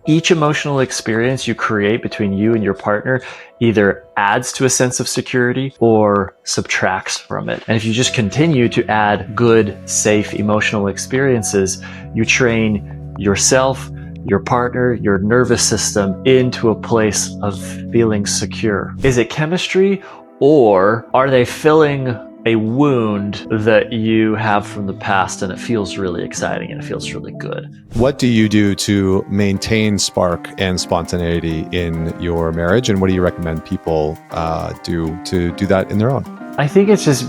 Each emotional experience you create between you and your partner either adds to a sense of security or subtracts from it. And if you just continue to add good, safe emotional experiences, you train yourself, your partner, your nervous system into a place of feeling secure. Is it chemistry, or are they filling a wound that you have from the past and it feels really exciting and it feels really good? What do you do to maintain spark and spontaneity in your marriage? And what do you recommend people do to do that in their own? I think it's just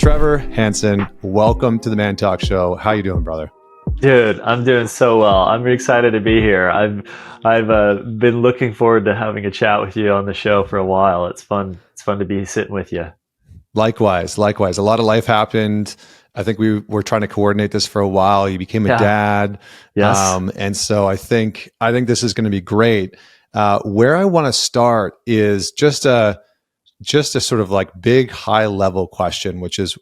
Trevor, Hanson, welcome to the Man Talk Show. How you doing, brother? Dude, I'm doing so well. I'm excited to be here. I've been looking forward to having a chat with you on the show for a while. It's fun. It's fun to be sitting with you. Likewise. A lot of life happened. I think we were trying to coordinate this for a while. You became a dad. Yes. And so I think this is going to be great. Where I want to start is just a sort of like big high level question, which is,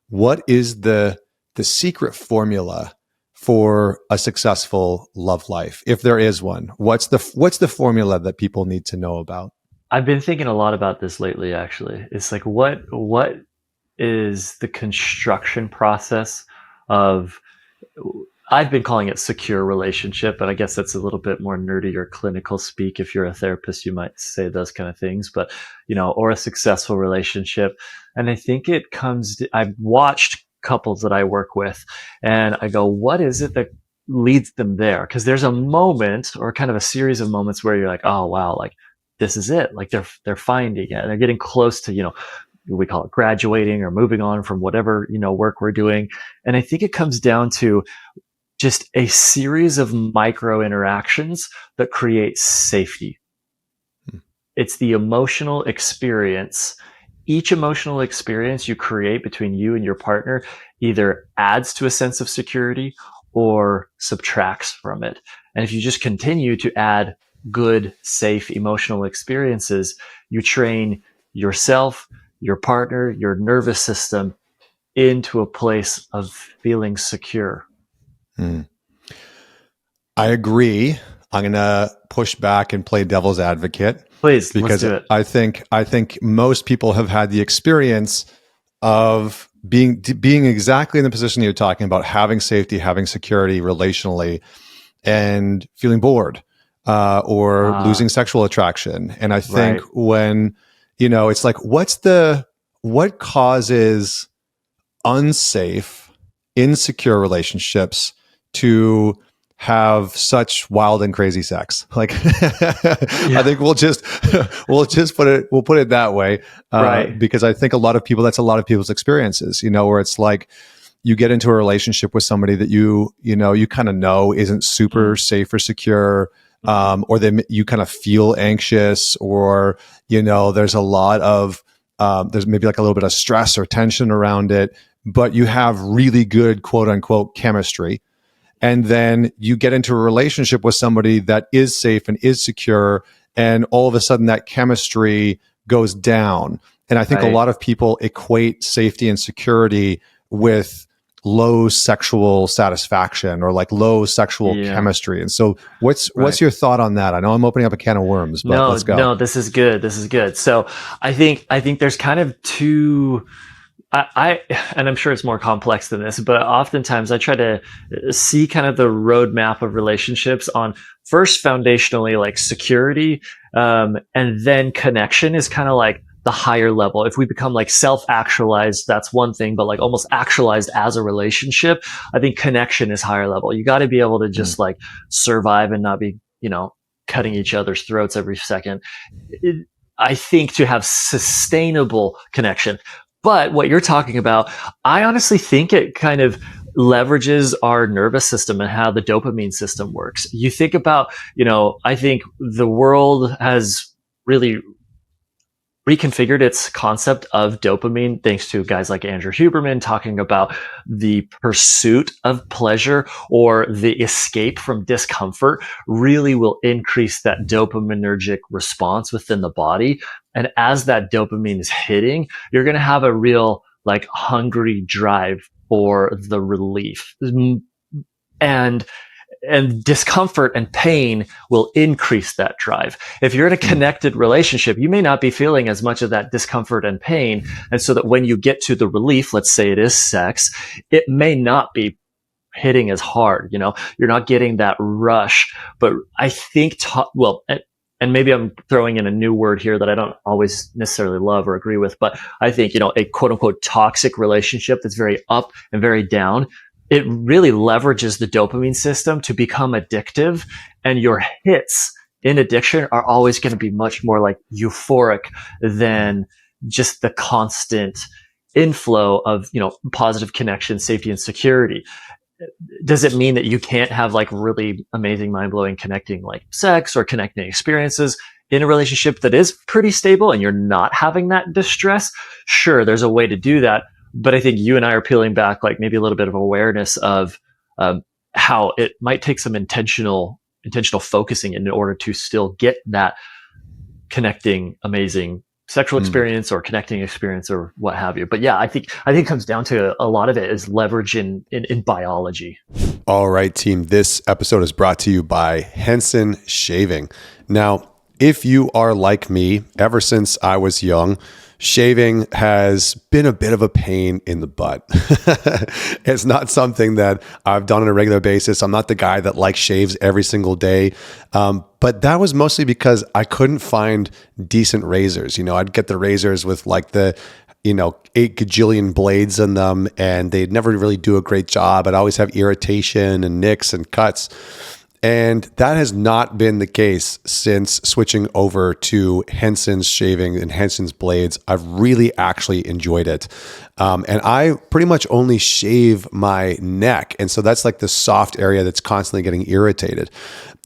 what is the secret formula for a successful love life? If there is one, what's the formula that people need to know about? I've been thinking a lot about this lately, actually. It's like, what is the construction process of, I've been calling it secure relationship, but I guess that's a little bit more nerdy or clinical speak. If you're a therapist, you might say those kind of things, but, or a successful relationship. And I think it comes, I've watched couples that I work with and I go, what is it that leads them there? Because there's a moment or kind of a series of moments where you're like, oh, wow, like this is it. Like they're finding it and they're getting close to, we call it graduating or moving on from whatever, work we're doing. And I think it comes down to just a series of micro interactions that create safety. It's the emotional experience. Each emotional experience you create between you and your partner either adds to a sense of security or subtracts from it. And if you just continue to add good, safe emotional experiences, you train yourself, your partner, your nervous system into a place of feeling secure. I agree. I'm going to push back and play devil's advocate. Please, because let's do it. I think most people have had the experience of being exactly in the position you're talking about, having safety, having security relationally, and feeling bored or losing sexual attraction. And I think when, it's like, what causes unsafe, insecure relationships to have such wild and crazy sex? Like, I think we'll put it that way. Because I think that's a lot of people's experiences, where it's like, you get into a relationship with somebody that you kind of know isn't super safe or secure, or you kind of feel anxious, or, there's a lot of, there's maybe like a little bit of stress or tension around it, but you have really good quote unquote chemistry. And then you get into a relationship with somebody that is safe and is secure, and all of a sudden that chemistry goes down. And I think a lot of people equate safety and security with low sexual satisfaction or like low sexual chemistry. And so what's your thought on that? I know I'm opening up a can of worms, but let's go. No, this is good. So I think there's kind of two, and I'm sure it's more complex than this, but oftentimes I try to see kind of the roadmap of relationships on first foundationally like security, and then connection is kind of like the higher level. If we become like self-actualized, that's one thing, but like almost actualized as a relationship, I think connection is higher level. You got to be able to just like survive and not be, cutting each other's throats every second. I think to have sustainable connection. But what you're talking about, I honestly think it kind of leverages our nervous system and how the dopamine system works. You think about, I think the world has really reconfigured its concept of dopamine thanks to guys like Andrew Huberman talking about the pursuit of pleasure or the escape from discomfort really will increase that dopaminergic response within the body. And as that dopamine is hitting, you're going to have a real like hungry drive or the relief. And and discomfort and pain will increase that drive. If you're in a connected relationship, you may not be feeling as much of that discomfort and pain. And so that when you get to the relief, let's say it is sex, it may not be hitting as hard. You're not getting that rush. But I think, and maybe I'm throwing in a new word here that I don't always necessarily love or agree with, but I think, a quote unquote toxic relationship that's very up and very down, it really leverages the dopamine system to become addictive, and your hits in addiction are always going to be much more like euphoric than just the constant inflow of, positive connection, safety, and security. Does it mean that you can't have like really amazing, mind-blowing connecting like sex or connecting experiences in a relationship that is pretty stable and you're not having that distress? Sure, there's a way to do that. But I think you and I are peeling back like maybe a little bit of awareness of how it might take some intentional focusing in order to still get that connecting, amazing sexual experience or connecting experience or what have you. But yeah, I think it comes down to a lot of it is leverage in biology. All right, team. This episode is brought to you by Hanson Shaving. Now, if you are like me, ever since I was young, shaving has been a bit of a pain in the butt. It's not something that I've done on a regular basis. I'm not the guy that like shaves every single day. But that was mostly because I couldn't find decent razors. I'd get the razors with like the 8 gajillion blades in them, and they'd never really do a great job. I'd always have irritation and nicks and cuts. And that has not been the case since switching over to Hanson's shaving and Hanson's blades. I've really actually enjoyed it. And I pretty much only shave my neck. And so that's like the soft area that's constantly getting irritated.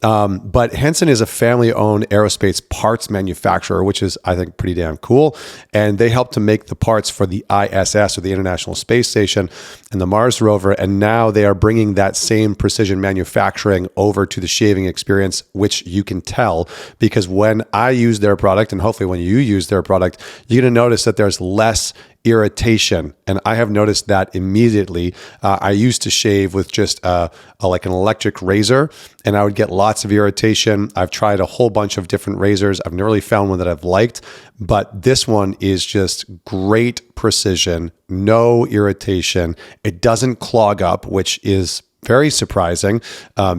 But Hanson is a family-owned aerospace parts manufacturer, which is, I think, pretty damn cool. And they help to make the parts for the ISS, or the International Space Station, and the Mars rover. And now they are bringing that same precision manufacturing over to the shaving experience, which you can tell because when I use their product, and hopefully when you use their product, you're going to notice that there's less irritation. And I have noticed that immediately. I used to shave with just like an electric razor, and I would get lots of irritation. I've tried a whole bunch of different razors. I've never really found one that I've liked, but this one is just great precision, no irritation. It doesn't clog up, which is very surprising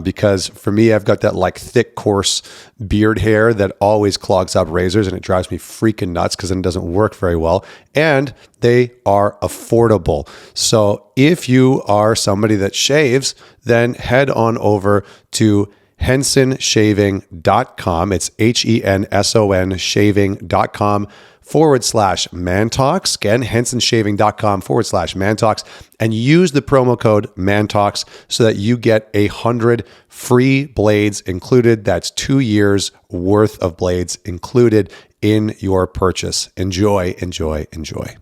because for me, I've got that like thick, coarse beard hair that always clogs up razors, and it drives me freaking nuts because then it doesn't work very well. And they are affordable. So if you are somebody that shaves, then head on over to hensonshaving.com. It's HENSON shaving.com/mantalks. Again, hensonshaving.com/mantalks, and use the promo code mantalks so that you get 100 free blades included. That's 2 years worth of blades included in your purchase. Enjoy, enjoy, enjoy.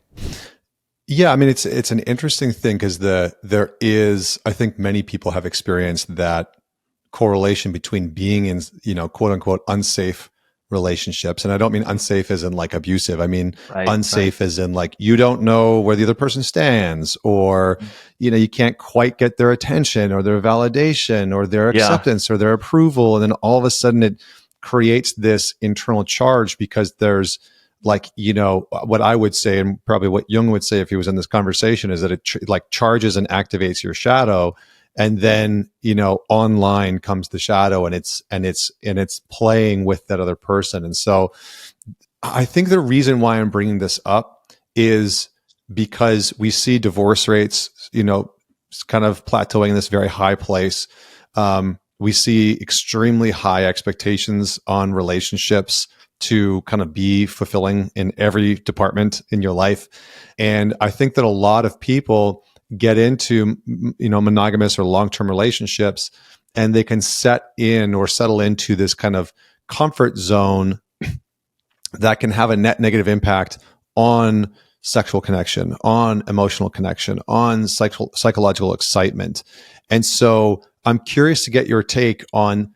Yeah, I mean, it's an interesting thing because there is, I think many people have experienced that correlation between being in, quote unquote, unsafe relationships. And I don't mean unsafe as in like abusive. I mean, unsafe as in like, you don't know where the other person stands, or, you can't quite get their attention or their validation or their acceptance or their approval. And then all of a sudden it creates this internal charge because there's like, what I would say, and probably what Jung would say if he was in this conversation, is that it like charges and activates your shadow. And then, online comes the shadow, and it's playing with that other person. And so I think the reason why I'm bringing this up is because we see divorce rates, kind of plateauing in this very high place. We see extremely high expectations on relationships to kind of be fulfilling in every department in your life. And I think that a lot of people get into, monogamous or long-term relationships, and they can settle into this kind of comfort zone that can have a net negative impact on sexual connection, on emotional connection, on psychological excitement. And so I'm curious to get your take on,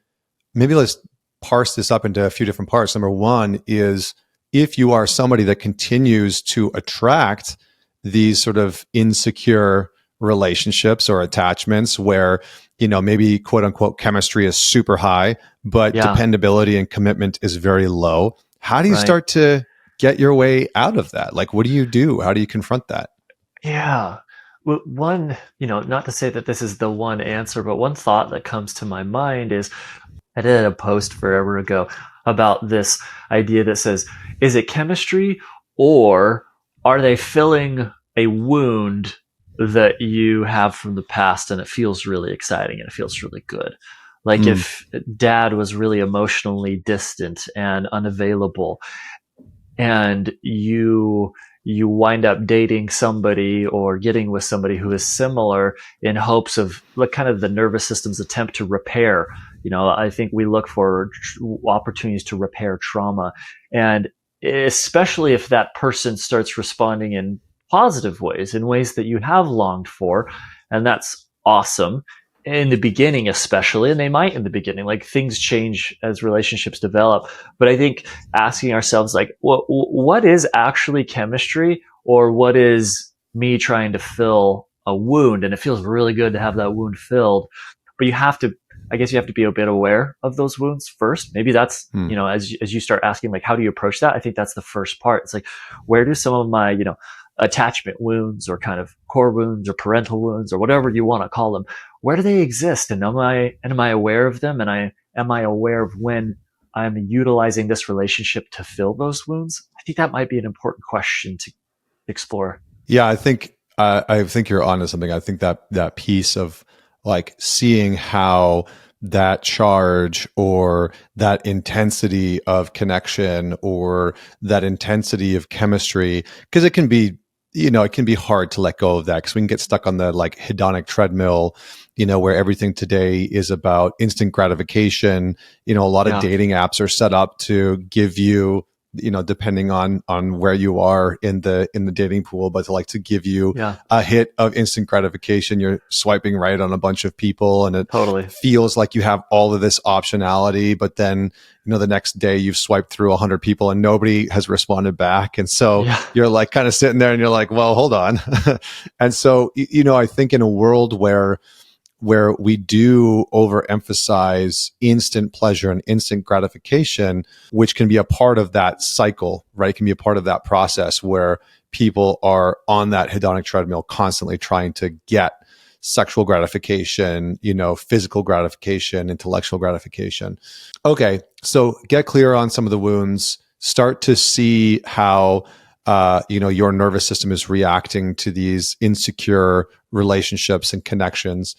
maybe let's parse this up into a few different parts. Number one is, if you are somebody that continues to attract these sort of insecure relationships or attachments where, maybe quote unquote chemistry is super high, but Yeah, dependability and commitment is very low. How do you right. start to get your way out of that? Like, what do you do? How do you confront that? Yeah. Well, one, not to say that this is the one answer, but one thought that comes to my mind is I did a post forever ago about this idea that says, is it chemistry or are they filling a wound that you have from the past and it feels really exciting and it feels really good? Like Mm, if dad was really emotionally distant and unavailable and you wind up dating somebody or getting with somebody who is similar in hopes of like kind of the nervous system's attempt to repair. I think we look for opportunities to repair trauma, and especially if that person starts responding in positive ways, in ways that you have longed for, and that's awesome in the beginning, especially. And they might in the beginning, like things change as relationships develop, but I think asking ourselves like what is actually chemistry, or what is me trying to fill a wound, and it feels really good to have that wound filled, but I guess you have to be a bit aware of those wounds first. Maybe that's, mm. as you start asking like how do you approach that, I think that's the first part. It's like, where do some of my attachment wounds or kind of core wounds or parental wounds or whatever you want to call them, where do they exist, and am I aware of them, and am I aware of when I'm utilizing this relationship to fill those wounds? I think that might be an important question to explore. Yeah, I think you're onto something. I think that piece of like seeing how that charge or that intensity of connection or that intensity of chemistry, because it can be hard to let go of that because we can get stuck on the like hedonic treadmill, where everything today is about instant gratification. A lot of Yeah. dating apps are set up to give you, depending on where you are in the dating pool, but to give you Yeah. a hit of instant gratification. You're swiping right on a bunch of people, and it Totally. feels like you have all of this optionality. But then, the next day you've swiped through 100 people and nobody has responded back, and so Yeah. you're like kind of sitting there and you're like, well, hold on. And so, I think in a world where we do overemphasize instant pleasure and instant gratification, which can be a part of that cycle, right? It can be a part of that process where people are on that hedonic treadmill constantly trying to get sexual gratification, physical gratification, intellectual gratification. Okay, so get clear on some of the wounds, start to see how your nervous system is reacting to these insecure relationships and connections.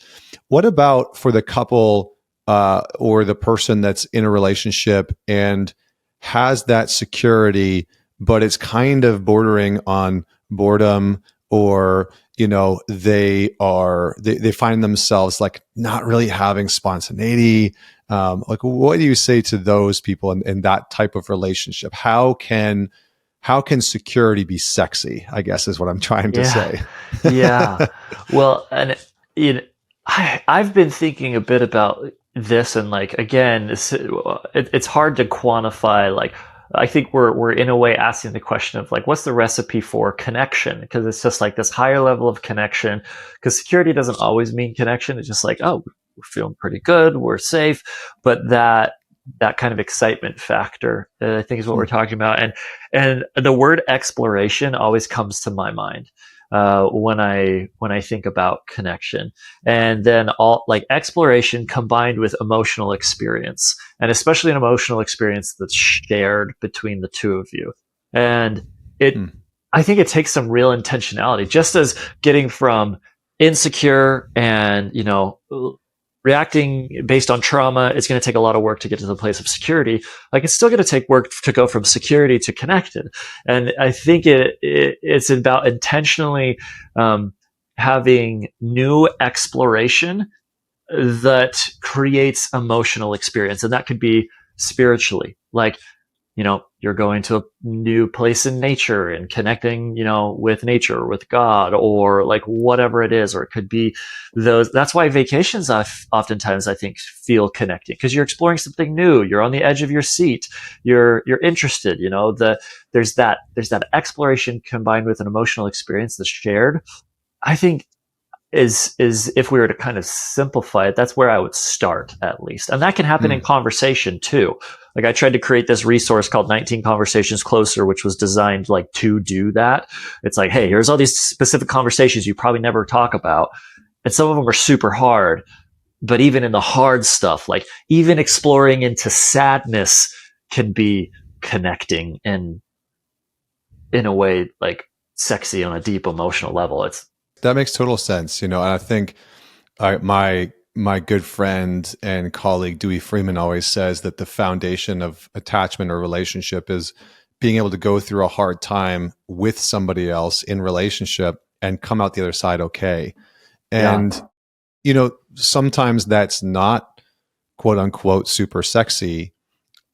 What about for the couple or the person that's in a relationship and has that security, but it's kind of bordering on boredom, or they find themselves like not really having spontaneity. Like, what do you say to those people in that type of relationship? How can security be sexy, I guess is what I'm trying to Yeah. say. Yeah. Well, and I've been thinking a bit about this, and like again, it's hard to quantify. Like, I think we're in a way asking the question of like, what's the recipe for connection? Because it's just like this higher level of connection. Because security doesn't always mean connection. It's just like, oh, we're feeling pretty good, we're safe, but that kind of excitement factor, I think, is what we're talking about. And the word exploration always comes to my mind when I think about connection, and then all like exploration combined with emotional experience, and especially an emotional experience that's shared between the two of you. And it, Hmm. I think it takes some real intentionality, just as getting from insecure and reacting based on trauma, it's going to take a lot of work to get to the place of security. Like, it's still going to take work to go from security to connected. And I think it's about intentionally having new exploration that creates emotional experience. And that could be spiritually, like, you're going to a new place in nature and connecting, with nature, with God, or like whatever it is. Or it could be that's why vacations oftentimes I think feel connecting, because you're exploring something new. You're on the edge of your seat. You're interested, there's that exploration combined with an emotional experience that's shared. I think is if we were to kind of simplify it, that's where I would start at least. And that can happen in Mm. conversation too. Like I tried to create this resource called 19 Conversations Closer, which was designed like to do that. It's like, hey, here's all these specific conversations you probably never talk about. And some of them are super hard, but even in the hard stuff, like even exploring into sadness can be connecting and in a way like sexy on a deep emotional level. It's That makes total sense. And I think my good friend and colleague Dewey Freeman always says that the foundation of attachment or relationship is being able to go through a hard time with somebody else in relationship and come out the other side okay. yeah, And sometimes that's not quote unquote super sexy,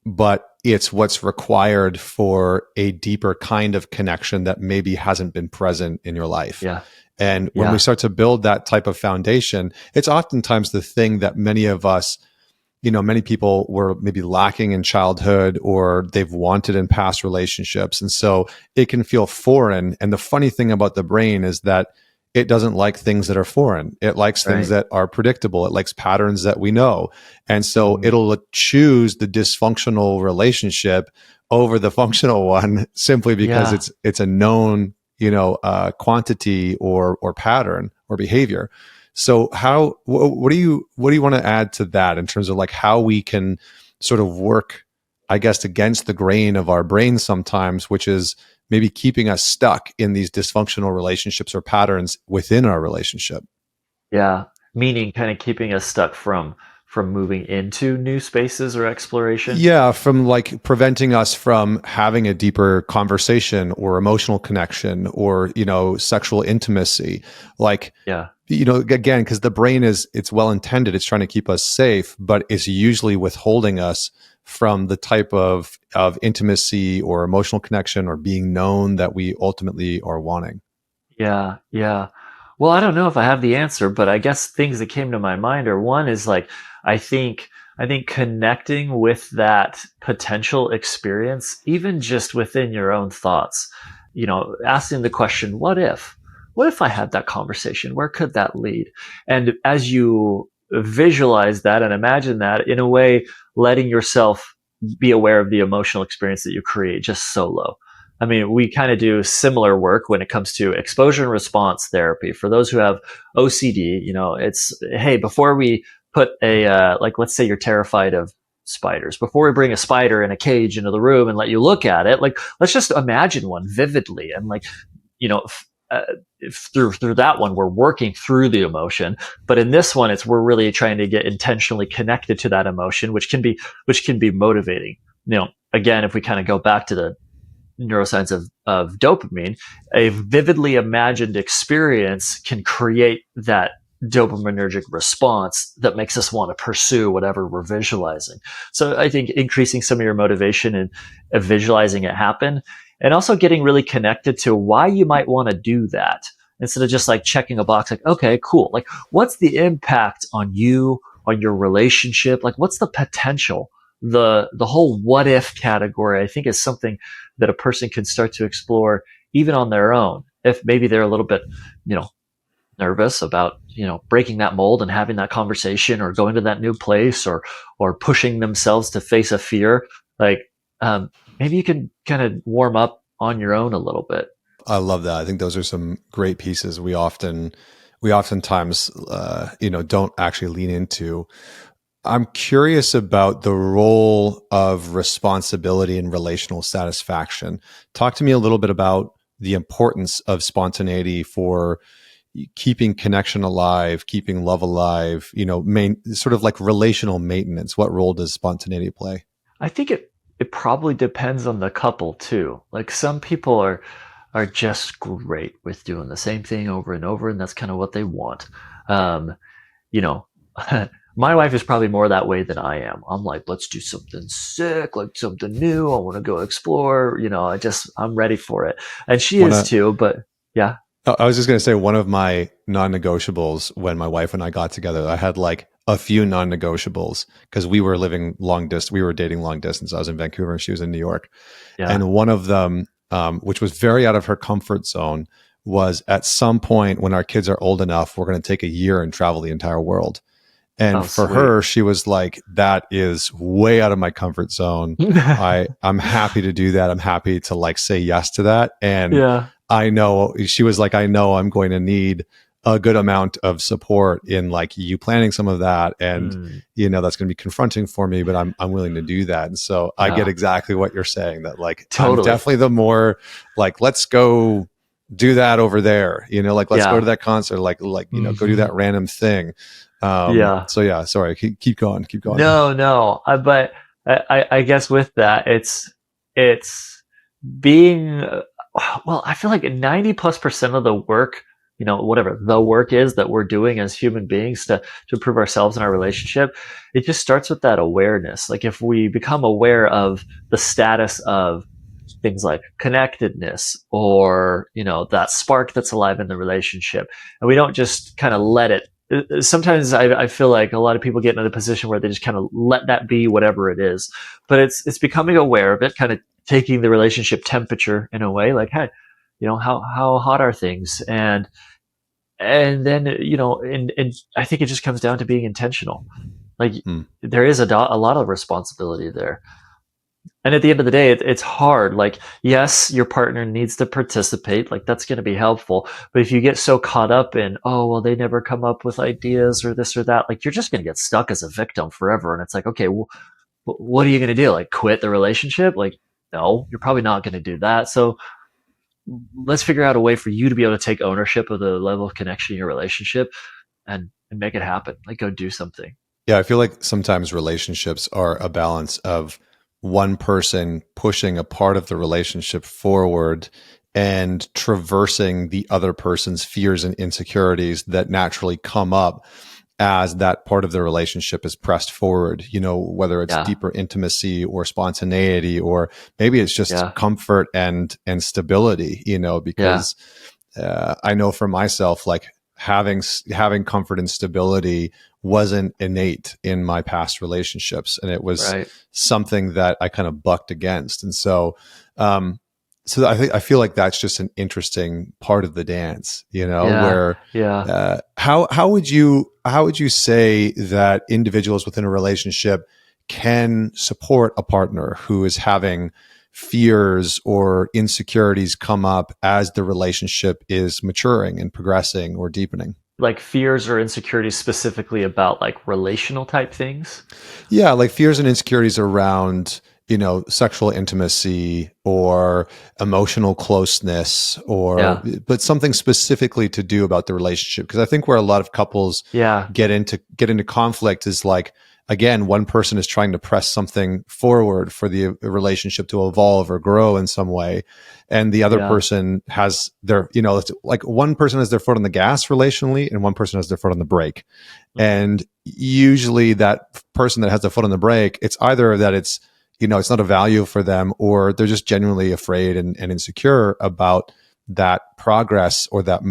but it's what's required for a deeper kind of connection that maybe hasn't been present in your life. yeah, And when we yeah, start to build that type of foundation, it's oftentimes the thing that many of us, many people were maybe lacking in childhood or they've wanted in past relationships. And so it can feel foreign. And the funny thing about the brain is that it doesn't like things that are foreign. It likes things right. that are predictable. It likes patterns that we know. And so Mm, it'll choose the dysfunctional relationship over the functional one simply because yeah. it's a known, quantity or pattern or behavior. So what do you want to add to that in terms of like how we can sort of work, I guess, against the grain of our brain sometimes, which is maybe keeping us stuck in these dysfunctional relationships or patterns within our relationship? Yeah, meaning kind of keeping us stuck from moving into new spaces or exploration. Yeah, from like preventing us from having a deeper conversation or emotional connection or, sexual intimacy. Like, Yeah, again, because the brain it's well intended, it's trying to keep us safe, but it's usually withholding us from the type of intimacy or emotional connection or being known that we ultimately are wanting. yeah, yeah. Well, I don't know if I have the answer, but I guess things that came to my mind are one is like I think I think connecting with that potential experience, even just within your own thoughts, asking the question, what if? What if I had that conversation? Where could that lead? And as you visualize that and imagine that, in a way, letting yourself be aware of the emotional experience that you create just solo. I mean, we kind of do similar work when it comes to exposure and response therapy. For those who have OCD, it's, hey, before we put like, let's say you're terrified of spiders, before we bring a spider in a cage into the room and let you look at it, like, let's just imagine one vividly. And like, you know, through that one, we're working through the emotion. But in this one, we're really trying to get intentionally connected to that emotion, which can be motivating. Again, if we kind of go back to the neuroscience of dopamine, a vividly imagined experience can create that dopaminergic response that makes us want to pursue whatever we're visualizing. So I think increasing some of your motivation and visualizing it happen, and also getting really connected to why you might want to do that instead of just like checking a box like, okay, cool. Like, what's the impact on you, on your relationship? Like, what's the potential? The whole what if category, I think, is something that a person can start to explore even on their own. If maybe they're a little bit, you know, nervous about, breaking that mold and having that conversation or going to that new place or pushing themselves to face a fear, like, maybe you can kind of warm up on your own a little bit. I love that. I think those are some great pieces we oftentimes don't actually lean into. I'm curious about the role of responsibility and relational satisfaction. Talk to me a little bit about the importance of spontaneity for keeping connection alive, keeping love alive, sort of like relational maintenance. What role does spontaneity play? I think it probably depends on the couple too. Like some people are just great with doing the same thing over and over, and that's kind of what they want. Um, you know, my wife is probably more that way than I am. I'm like, let's do something sick, like something new. I want to go explore. I'm ready for it, and she One is of too. But yeah, I was just going to say one of my non-negotiables when my wife and I got together, I had like a few non-negotiables because we were living long distance. We were dating long distance. I was in Vancouver and she was in New York. yeah, And one of them, which was very out of her comfort zone, was at some point when our kids are old enough, we're going to take a year and travel the entire world. And Oh, for sweet. her, she was like, that is way out of my comfort zone. I'm happy to do that. I'm happy to like say yes to that. And Yeah. I know she was like, I know I'm going to need a good amount of support in like you planning some of that. And, Mm, that's going to be confronting for me, but I'm willing to do that. And so I get yeah. exactly what you're saying, that like, I'm Totally. definitely the more like, let's go do that over there, like, let's go to Yeah. that concert, like, go do Hmm. that random thing. Yeah. So yeah, sorry, keep going, keep going. No, no. But I guess with that, it's being well. I feel like 90+% of the work, whatever the work is that we're doing as human beings to improve ourselves and our relationship, it just starts with that awareness. Like if we become aware of the status of things like connectedness or that spark that's alive in the relationship, and we don't just kind of let it. Sometimes I feel like a lot of people get in a position where they just kind of let that be whatever it is, but it's becoming aware of it, kind of taking the relationship temperature in a way, like, hey, how hot are things, and then and I think it just comes down to being intentional. Like Hmm. there is a lot of responsibility there, and at the end of the day, it's hard. Like, yes, your partner needs to participate. Like, that's going to be helpful. But if you get so caught up in, oh, well, they never come up with ideas or this or that, like, you're just going to get stuck as a victim forever. And it's like, okay, well, what are you going to do? Like, quit the relationship? Like, no, you're probably not going to do that. So let's figure out a way for you to be able to take ownership of the level of connection in your relationship and make it happen. Like, go do something. Yeah, I feel like sometimes relationships are a balance of one person pushing a part of the relationship forward and traversing the other person's fears and insecurities that naturally come up as that part of the relationship is pressed forward, whether it's Yeah. deeper intimacy or spontaneity, or maybe it's just Yeah. comfort and stability, Yeah. because I know for myself, like having comfort and stability wasn't innate in my past relationships, and it was Right. something that I kind of bucked against. And um, so I feel like that's just an interesting part of the dance, Yeah. where Yeah. how would you say that individuals within a relationship can support a partner who is having fears or insecurities come up as the relationship is maturing and progressing or deepening? Like fears or insecurities specifically about like relational type things. Yeah, like fears and insecurities around, sexual intimacy or emotional closeness, or Yeah. but something specifically to do about the relationship. Because I think where a lot of couples Yeah. get into conflict is like, again, one person is trying to press something forward for the relationship to evolve or grow in some way, and the other Yeah. person has their, it's like one person has their foot on the gas relationally and one person has their foot on the brake. Mhm. And usually that person that has their foot on the brake, it's either that it's not a value for them, or they're just genuinely afraid and insecure about that progress or that,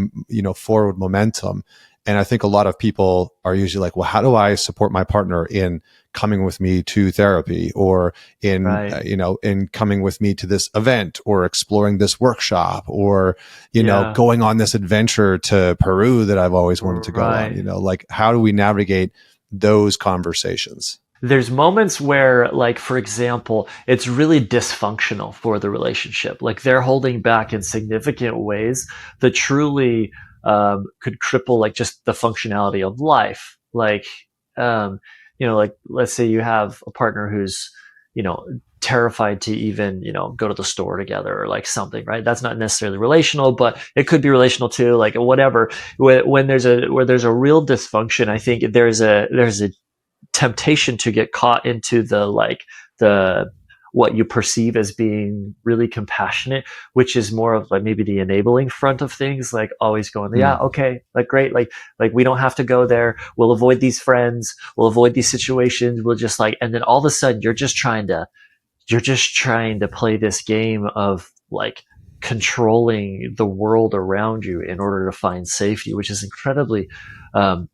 forward momentum. And I think a lot of people are usually like, well, how do I support my partner in coming with me to therapy, or in, Right. in coming with me to this event, or exploring this workshop, or, Yeah. going on this adventure to Peru that I've always wanted to go on, Right. like, how do we navigate those conversations? There's moments where, like, for example, it's really dysfunctional for the relationship. Like they're holding back in significant ways that truly could cripple like just the functionality of life. Like, um, like let's say you have a partner who's, you know, terrified to even, go to the store together or like something, right? That's not necessarily relational, but it could be relational too, like whatever. When there's a real dysfunction, I think there's a temptation to get caught into the like the what you perceive as being really compassionate, which is more of like maybe the enabling front of things, like always going, Hmm. yeah, okay, like great, like we don't have to go there. We'll avoid these friends. We'll avoid these situations. We'll just like, and then all of a sudden you're just trying to play this game of like controlling the world around you in order to find safety, which is incredibly um,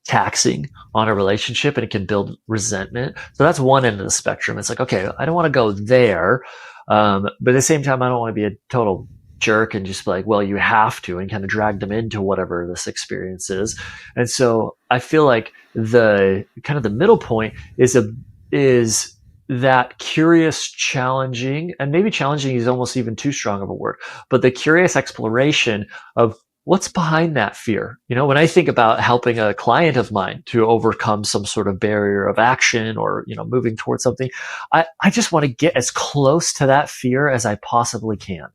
taxing on a relationship, and it can build resentment. So that's one end of the spectrum. It's like, okay, I don't want to go there. But at the same time, I don't want to be a total jerk and just be like, well, you have to, and kind of drag them into whatever this experience is. And so I feel like the kind of the middle point is that curious, challenging, and maybe challenging is almost even too strong of a word, but the curious exploration of what's behind that fear. When I think about helping a client of mine to overcome some sort of barrier of action or, moving towards something, I just want to get as close to that fear as I possibly can.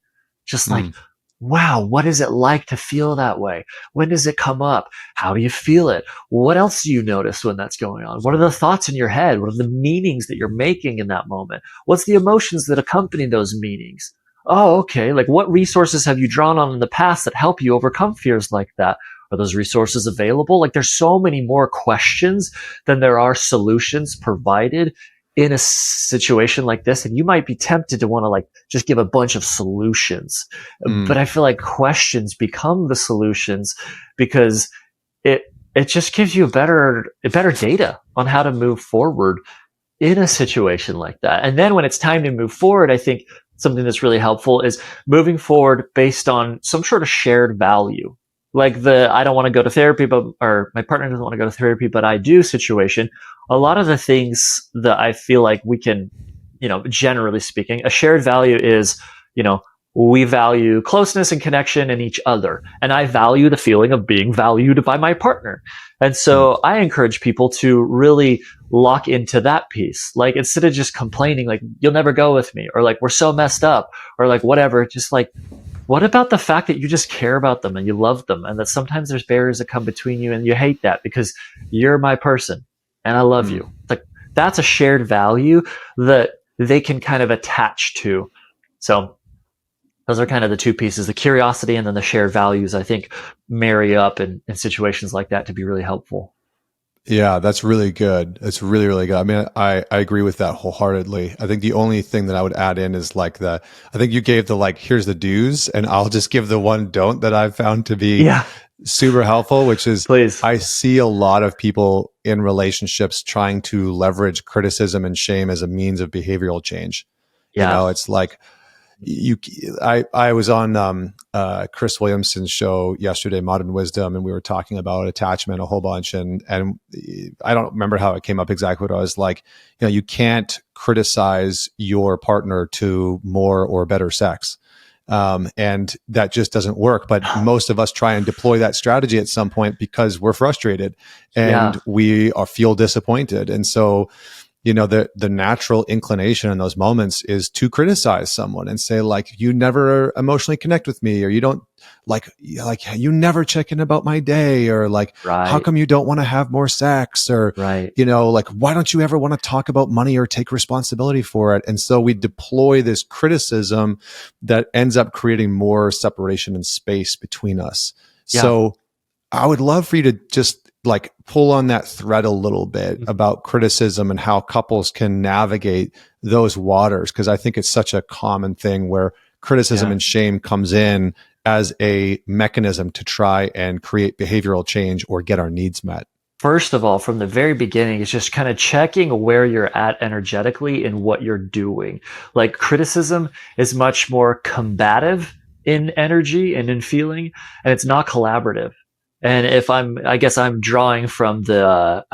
Just like, Mm, wow, what is it like to feel that way? When does it come up? How do you feel it? What else do you notice when that's going on? What are the thoughts in your head? What are the meanings that you're making in that moment? What's the emotions that accompany those meanings? Oh, okay. Like, what resources have you drawn on in the past that help you overcome fears like that? Are those resources available? Like, there's so many more questions than there are solutions provided in a situation like this. And you might be tempted to want to like just give a bunch of solutions. But mm, I feel like questions become the solutions because it it just gives you a better data on how to move forward in a situation like that. And then when it's time to move forward, I think something that's really helpful is moving forward based on some sort of shared value. Like the I don't want to go to therapy, but or my partner doesn't want to go to therapy, but I do situation. A lot of the things that I feel like we can, generally speaking, a shared value is, you know, we value closeness and connection in each other. And I value the feeling of being valued by my partner. And mm, so I encourage people to really lock into that piece. Like instead of just complaining, like, you'll never go with me, or like, we're so messed up, or like, whatever, just like, what about the fact that you just care about them and you love them and that sometimes there's barriers that come between you and you hate that because you're my person and I love mm. you. Like that's a shared value that they can kind of attach to. So those are kind of the two pieces, the curiosity and then the shared values, I think marry up in situations like that to be really helpful. Yeah, that's really good. It's really, really good. I mean, I agree with that wholeheartedly. I think the only thing that I would add in is like I think you gave the like, here's the do's, and I'll just give the one don't that I've found to be Yeah, super helpful, which is please. I see a lot of people in relationships trying to leverage criticism and shame as a means of behavioral change. Yeah. It's like, you I was on Chris Williamson's show yesterday, Modern Wisdom, and we were talking about attachment a whole bunch, and I don't remember how it came up exactly, but I was like, you can't criticize your partner to more or better sex. And that just doesn't work. But most of us try and deploy that strategy at some point because we're frustrated and Yeah. feel disappointed. And so the natural inclination in those moments is to criticize someone and say like, you never emotionally connect with me, or you don't like you never check in about my day, or like, how Right. come you don't want to have more sex, or Right. like, why don't you ever want to talk about money or take responsibility for it? And so we deploy this criticism that ends up creating more separation and space between us. Yeah. So I would love for you to just like pull on that thread a little bit about criticism and how couples can navigate those waters. Cause I think it's such a common thing where criticism Yeah. and shame comes in as a mechanism to try and create behavioral change or get our needs met. First of all, from the very beginning, it's just kind of checking where you're at energetically and what you're doing. Like criticism is much more combative in energy and in feeling, and it's not collaborative. And I guess I'm drawing from the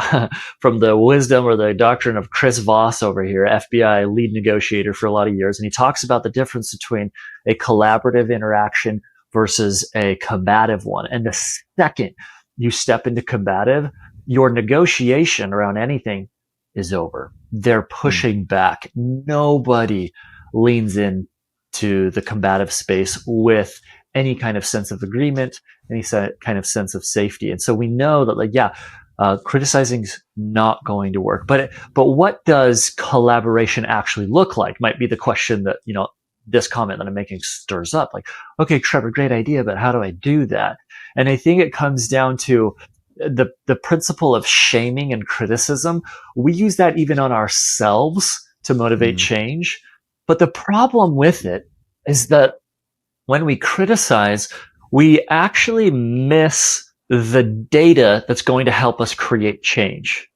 from the wisdom or the doctrine of Chris Voss over here, FBI lead negotiator for a lot of years, and he talks about the difference between a collaborative interaction versus a combative one. And the second you step into combative, your negotiation around anything is over. They're Mm, pushing back. Nobody leans in to the combative space with any kind of sense of agreement, any kind of sense of safety. And so we know that, like, yeah, criticizing's not going to work. But what does collaboration actually look like? Might be the question that this comment that I'm making stirs up. Like, okay, Trevor, great idea, but how do I do that? And I think it comes down to the principle of shaming and criticism. We use that even on ourselves to motivate mm, change. But the problem with it is that when we criticize, we actually miss the data that's going to help us create change.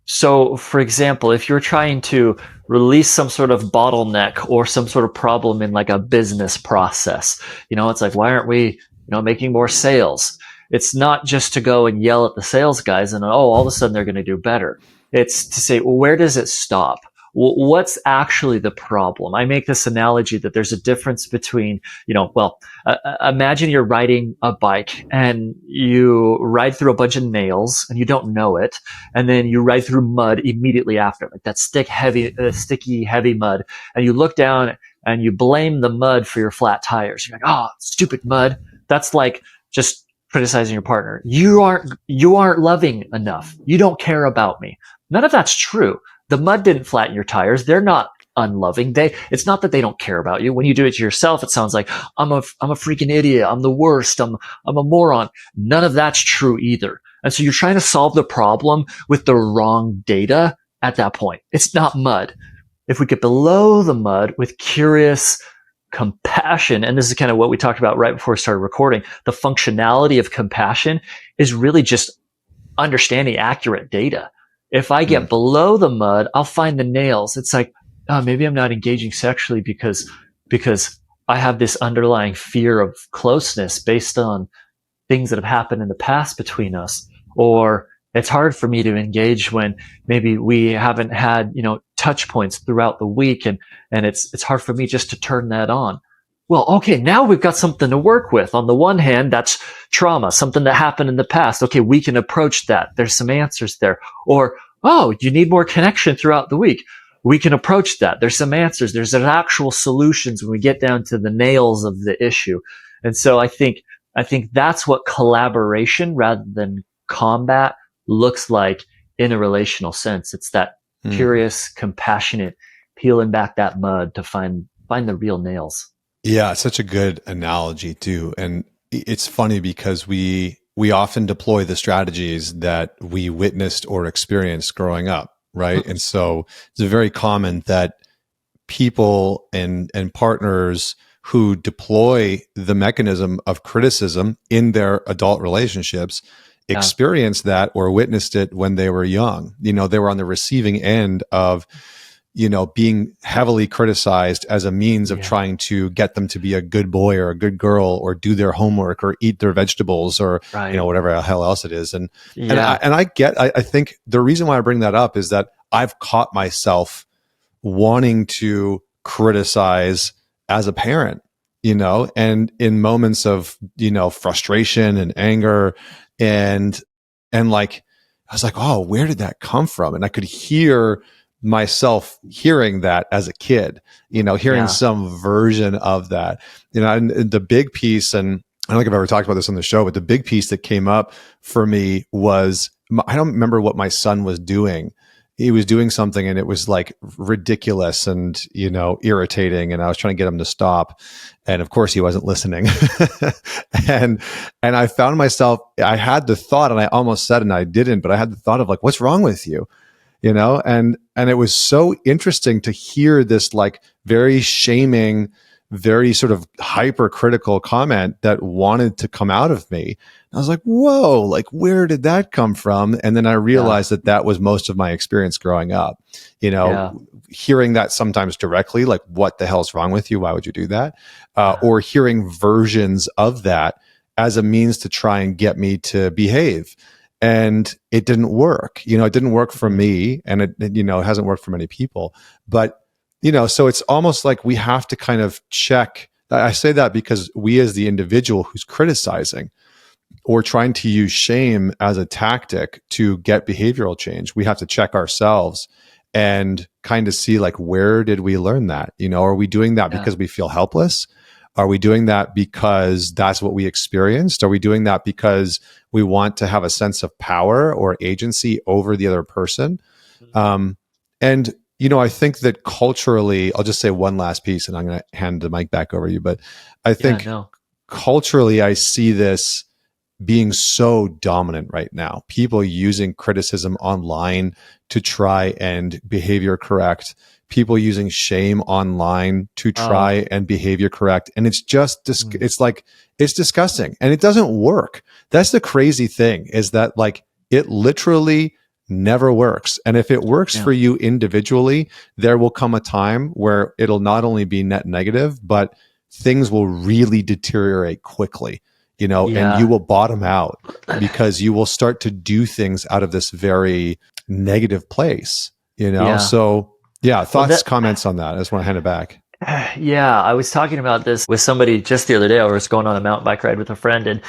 So, for example, if you're trying to release some sort of bottleneck or some sort of problem in like a business process, it's like, why aren't we, making more sales? It's not just to go and yell at the sales guys and, oh, all of a sudden they're going to do better. It's to say, well, where does it stop? What's actually the problem? I make this analogy that there's a difference between, imagine you're riding a bike and you ride through a bunch of nails and you don't know it, and then you ride through mud immediately after, like that sticky, heavy mud, and you look down and you blame the mud for your flat tires. You're like, oh, stupid mud. That's like just criticizing your partner. You aren't loving enough. You don't care about me. None of that's true. The mud didn't flatten your tires. They're not unloving. It's not that they don't care about you. When you do it to yourself, it sounds like I'm a freaking idiot. I'm the worst. I'm a moron. None of that's true either. And so you're trying to solve the problem with the wrong data at that point. It's not mud. If we get below the mud with curious compassion, and this is kind of what we talked about right before we started recording, the functionality of compassion is really just understanding accurate data. If I get below the mud, I'll find the nails. It's like, oh, maybe I'm not engaging sexually because I have this underlying fear of closeness based on things that have happened in the past between us. Or it's hard for me to engage when maybe we haven't had, touch points throughout the week, and it's hard for me just to turn that on. Well, okay, now we've got something to work with. On the one hand, that's trauma, something that happened in the past. Okay, we can approach that. There's some answers there. Or, oh, you need more connection throughout the week. We can approach that. There's some answers. There's actual solutions when we get down to the nails of the issue. And so I think that's what collaboration rather than combat looks like in a relational sense. It's that curious, compassionate, peeling back that mud to find the real nails. Yeah, it's such a good analogy too. And it's funny because we often deploy the strategies that we witnessed or experienced growing up, right? And so it's very common that people and partners who deploy the mechanism of criticism in their adult relationships experienced that or witnessed it when they were young. They were on the receiving end of being heavily criticized as a means of trying to get them to be a good boy or a good girl or do their homework or eat their vegetables or, whatever the hell else it is. And I think the reason why I bring that up is that I've caught myself wanting to criticize as a parent, and in moments of, frustration and anger and like, I was like, oh, where did that come from? And I could hear myself hearing that as a kid, hearing some version of that, and the big piece, and I don't think I've ever talked about this on the show, but the big piece that came up for me was, I don't remember what my son was doing. He was doing something and it was like ridiculous and, irritating. And I was trying to get him to stop. And of course he wasn't listening. and I found myself, I had the thought, and I almost said, and I didn't, but I had the thought of like, what's wrong with you? And it was so interesting to hear this like very shaming, very sort of hypercritical comment that wanted to come out of me. I was like, whoa, like where did that come from? And then I realized that was most of my experience growing up, hearing that sometimes directly, like, what the hell's wrong with you? Why would you do that? Or hearing versions of that as a means to try and get me to behave. And it didn't work. It didn't work for me, and it hasn't worked for many people. But, so it's almost like we have to kind of check. I say that because we, as the individual who's criticizing or trying to use shame as a tactic to get behavioral change, we have to check ourselves and kind of see like, where did we learn that? Are we doing that because we feel helpless? Are we doing that because that's what we experienced? Are we doing that because we want to have a sense of power or agency over the other person? And, I think that culturally, I'll just say one last piece and I'm going to hand the mic back over to you. But I think culturally, I see this being so dominant right now. People using criticism online to try and behavior correct. People using shame online to try and behavior correct. And it's just, it's disgusting and it doesn't work. That's the crazy thing, is that like, it literally never works. And if it works Yeah. for you individually, there will come a time where it'll not only be net negative, but things will really deteriorate quickly, and you Yeah. will bottom out because you will start to do things out of this very negative place. Yeah. So, yeah, Well, thoughts, comments on that. I just want to hand it back. yeah, I was talking about this with somebody just the other day. I was going on a mountain bike ride with a friend, and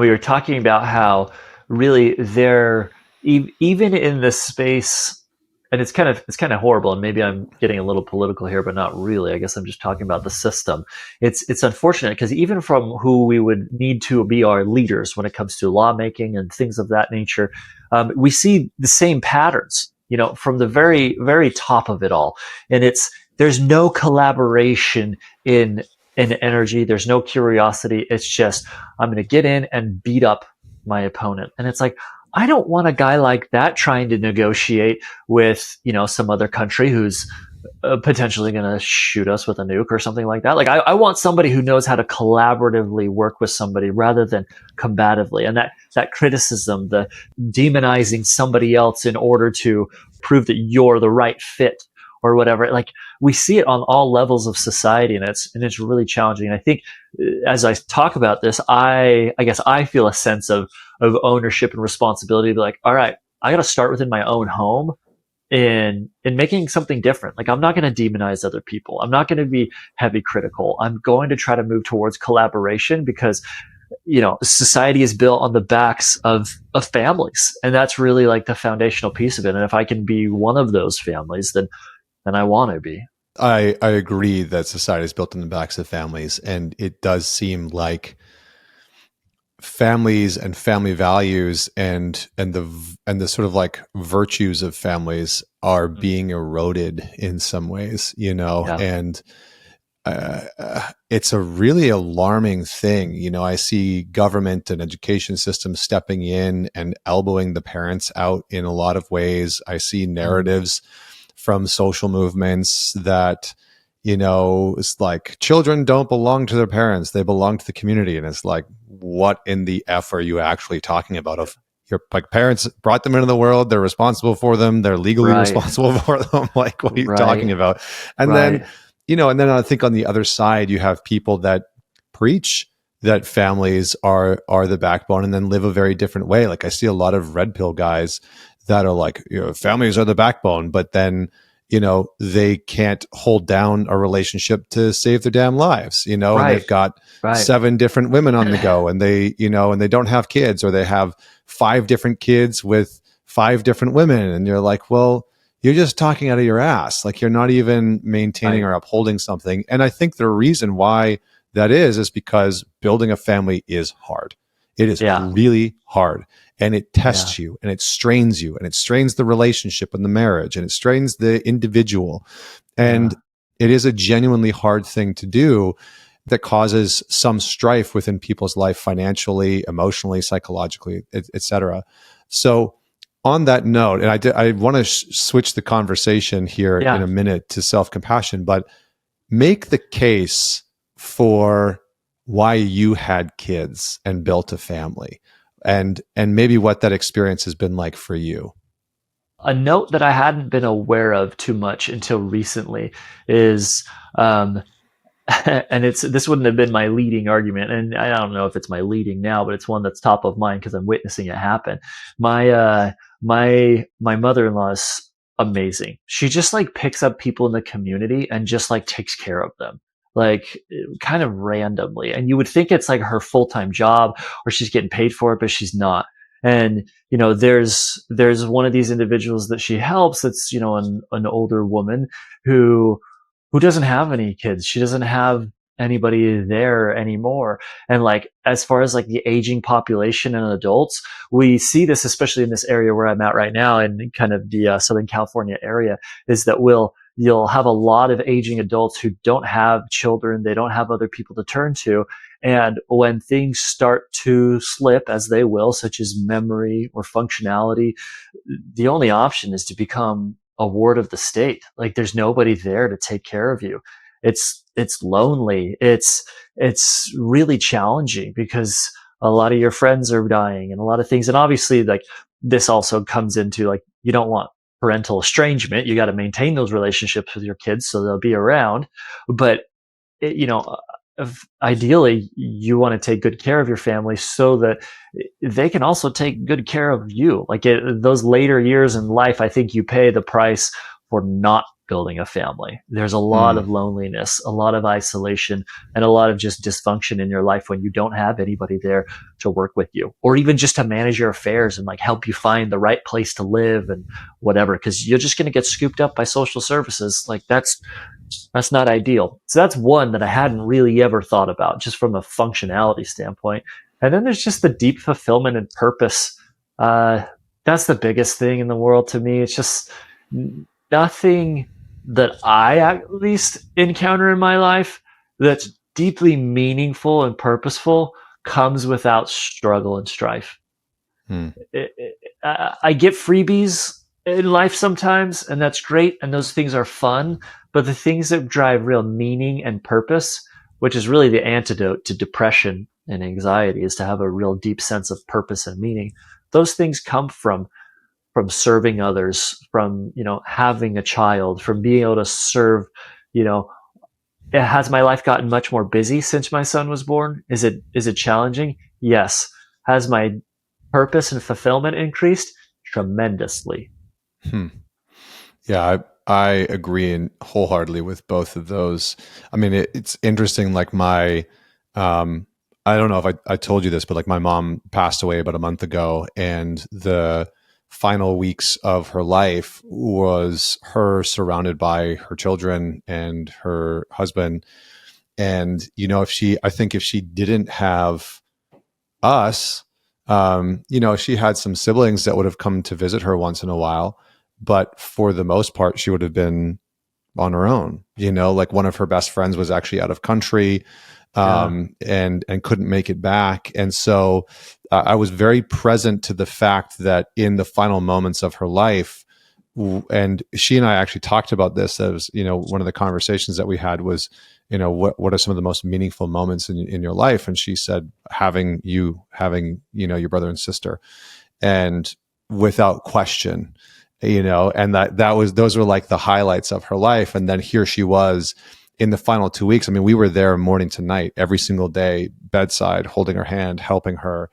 we were talking about how really there, even in this space, and it's kind of horrible. And maybe I'm getting a little political here, but not really. I guess I'm just talking about the system. It's unfortunate because even from who we would need to be our leaders when it comes to lawmaking and things of that nature, we see the same patterns. From the very very top of it all, and there's no collaboration in energy. There's no curiosity. It's just, I'm going to get in and beat up my opponent. And it's like, I don't want a guy like that trying to negotiate with, some other country who's potentially going to shoot us with a nuke or something like that. Like, I want somebody who knows how to collaboratively work with somebody rather than combatively. And that criticism, the demonizing somebody else in order to prove that you're the right fit or whatever, like, we see it on all levels of society, and it's really challenging. And I think as I talk about this, I guess I feel a sense of ownership and responsibility to be like, all right, I got to start within my own home in making something different. Like, I'm not going to demonize other people. I'm not going to be heavy critical. I'm going to try to move towards collaboration because society is built on the backs of families, and that's really like the foundational piece of it. And if I can be one of those families, then I want to be. I agree that society is built on the backs of families, and it does seem like families and family values and the sort of like virtues of families are being eroded in some ways, Yeah. and it's a really alarming thing. I see government and education systems stepping in and elbowing the parents out in a lot of ways. I see Mm. narratives from social movements that, it's like children don't belong to their parents, they belong to the community. And it's like, what in the F are you actually talking about? Of your like parents brought them into the world, they're responsible for them, they're legally Right. responsible for them. Like, what are you talking Right. about? And then, Right. and then I think on the other side, you have people that preach that families are the backbone and then live a very different way. Like, I see a lot of red pill guys that are like, families are the backbone, but then, they can't hold down a relationship to save their damn lives, and they've Right. got Right. 7 different women on the go, and and they don't have kids, or they have 5 different kids with 5 different women. And you're like, well, you're just talking out of your ass. Like, you're not even maintaining Right. or upholding something. And I think the reason why that is because building a family is hard. It is Yeah. really hard, and it Yeah. tests you, and it strains you, and it strains the relationship and the marriage, and it strains the individual. Yeah. And it is a genuinely hard thing to do that causes some strife within people's life, financially, emotionally, psychologically, et cetera. So, on that note, and I want to switch the conversation here in Yeah. a minute to self-compassion, but make the case for why you had kids and built a family, and maybe what that experience has been like for you. A note that I hadn't been aware of too much until recently is, um, and this wouldn't have been my leading argument, and I don't know if it's my leading now, but it's one that's top of mind because I'm witnessing it happen. My mother-in-law is amazing. She just like picks up people in the community and just like takes care of them, like, kind of randomly. And you would think it's like her full-time job or she's getting paid for it, but she's not. And there's one of these individuals that she helps that's an older woman who doesn't have any kids. She doesn't have anybody there anymore. And like, as far as like the aging population and adults, we see this, especially in this area where I'm at right now in kind of the Southern California area, is that you'll have a lot of aging adults who don't have children. They don't have other people to turn to. And when things start to slip, as they will, such as memory or functionality, the only option is to become a ward of the state. Like, there's nobody there to take care of you. It's lonely. It's really challenging because a lot of your friends are dying and a lot of things. And obviously, like, this also comes into like you don't want parental estrangement. You got to maintain those relationships with your kids so they'll be around. But you know, ideally, you want to take good care of your family so that they can also take good care of you. Like those later years in life, I think you pay the price for not building a family. There's a lot Hmm. of loneliness, a lot of isolation, and a lot of just dysfunction in your life when you don't have anybody there to work with you, or even just to manage your affairs and like help you find the right place to live and whatever, because you're just going to get scooped up by social services. Like that's not ideal. So that's one that I hadn't really ever thought about just from a functionality standpoint. And then there's just the deep fulfillment and purpose. Uh, that's the biggest thing in the world to me. It's just nothing that I at least encounter in my life that's deeply meaningful and purposeful comes without struggle and strife. Hmm. I get freebies in life sometimes, and that's great, and those things are fun. But the things that drive real meaning and purpose, which is really the antidote to depression and anxiety, is to have a real deep sense of purpose and meaning. Those things come from serving others, from having a child, from being able to serve. You know, has my life gotten much more busy since my son was born? Is it challenging? Yes. Has my purpose and fulfillment increased tremendously. Hmm. Yeah, I agree wholeheartedly with both of those. I mean, it's interesting. Like um, I don't know if I told you this, but like my mom passed away about a month ago, and the final weeks of her life was her surrounded by her children and her husband. And I think if she didn't have us, she had some siblings that would have come to visit her once in a while, but for the most part, she would have been on her own. Like one of her best friends was actually out of country, Yeah. and couldn't make it back, and so I was very present to the fact that in the final moments of her life. And she and I actually talked about this as one of the conversations that we had was what are some of the most meaningful moments in your life, and she said having your brother and sister, and without question, and that was those were like the highlights of her life. And then here she was in the final 2 weeks. I mean, we were there morning to night every single day, bedside, holding her hand, helping her.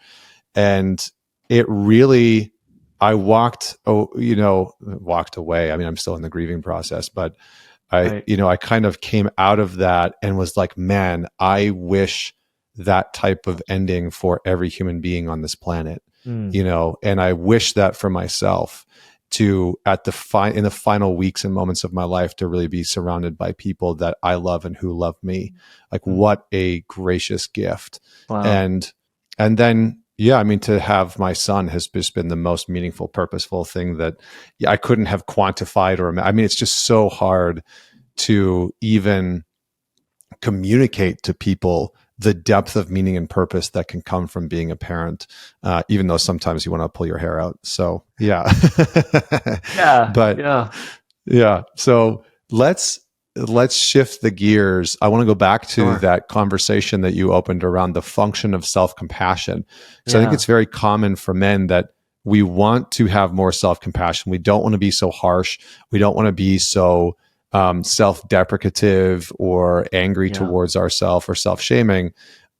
And it really, I walked away. I mean, I'm still in the grieving process, but Right. I kind of came out of that and was like, man, I wish that type of ending for every human being on this planet, Mm. and I wish that for myself, to in the final weeks and moments of my life, to really be surrounded by people that I love and who love me. Like, Mm. what a gracious gift. Wow. And then, yeah, I mean, to have my son has just been the most meaningful, purposeful thing that, yeah, I couldn't have quantified I mean, it's just so hard to even communicate to people the depth of meaning and purpose that can come from being a parent, even though sometimes you want to pull your hair out. So, yeah. Yeah. But Yeah. yeah, so let's shift the gears. I want to go back to Sure. that conversation that you opened around the function of self-compassion. So I think Yeah. it's very common for men that we want to have more self-compassion. We don't want to be so harsh. We don't want to be so self-deprecative or angry Yeah. towards ourselves or self-shaming.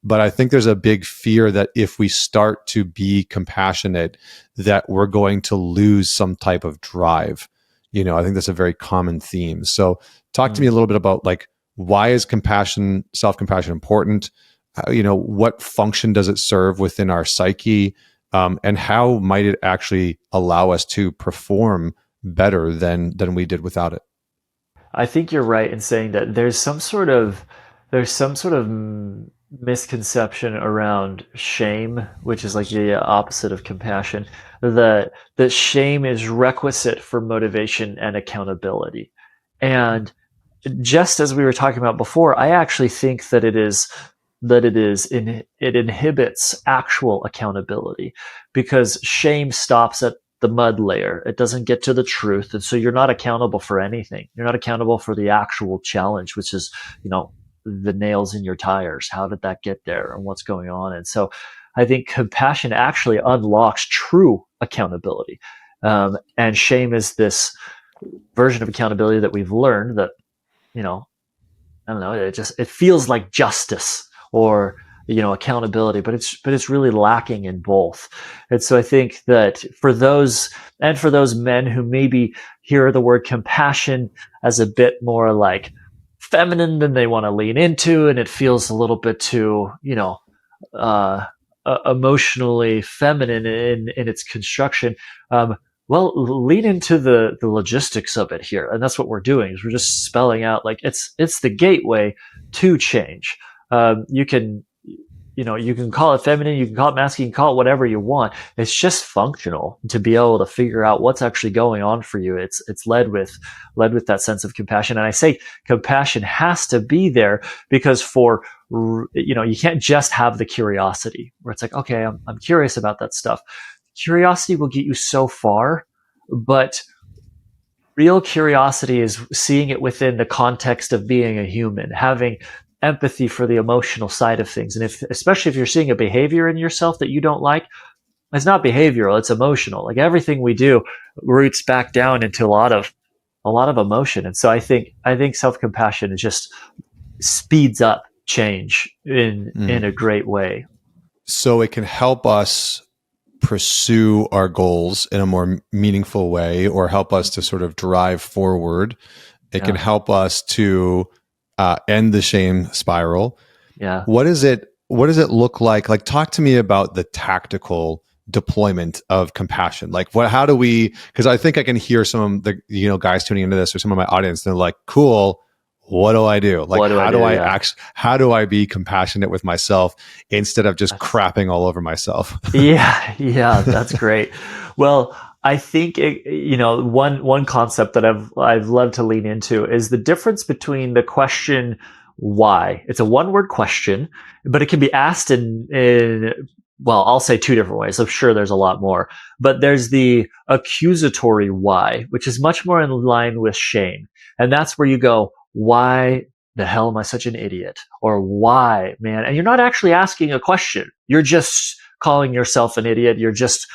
But I think there's a big fear that if we start to be compassionate, that we're going to lose some type of drive. I think that's a very common theme. So talk to me Mm. a little bit about, like, why is self-compassion important? What function does it serve within our psyche? And how might it actually allow us to perform better than we did without it? I think you're right in saying that there's some sort of misconception around shame, which is like the opposite of compassion. That shame is requisite for motivation and accountability. And just as we were talking about before, I actually think it inhibits actual accountability, because shame stops at the mud layer. It doesn't get to the truth, and so you're not accountable for anything. You're not accountable for the actual challenge, which is the nails in your tires. How did that get there, and what's going on? And so, I think compassion actually unlocks true accountability. And shame is this version of accountability that we've learned that, you know, I don't know, it feels like justice or, accountability, but it's really lacking in both. And so I think that for those men who maybe hear the word compassion as a bit more like feminine than they want to lean into, and it feels a little bit too, uh, emotionally feminine in its construction. Well, lean into the logistics of it here, and that's what we're doing. Is we're just spelling out like it's the gateway to change. You can you can call it feminine, you can call it masculine, you can call it whatever you want. It's just functional to be able to figure out what's actually going on for you. It's led with that sense of compassion, and I say compassion has to be there because you can't just have the curiosity where it's like, okay, I'm curious about that stuff. Curiosity will get you so far, but real curiosity is seeing it within the context of being a human, having empathy for the emotional side of things. And especially if you're seeing a behavior in yourself that you don't like, it's not behavioral, it's emotional. Like everything we do roots back down into a lot of emotion. And so I think self-compassion is just speeds up change in Mm. a great way. So it can help us pursue our goals in a more meaningful way, or help us to sort of drive forward. It can Yeah. help us to end the shame spiral. Yeah. What does it look like? Like, talk to me about the tactical deployment of compassion. Like, how do we? Because I think I can hear some of the guys tuning into this, or some of my audience. They're like, "Cool, what do I do? Like, What do I do? Yeah. how do I be compassionate with myself instead of just That's crapping all over myself?" Yeah, yeah, that's great. Well, I think one concept that I've loved to lean into is the difference between the question why. It's a one word question, but it can be asked in well, I'll say two different ways. I'm sure there's a lot more, but there's the accusatory why, which is much more in line with shame, and that's where you go, why the hell am I such an idiot? Or why, man? And you're not actually asking a question. You're just calling yourself an idiot. You're just,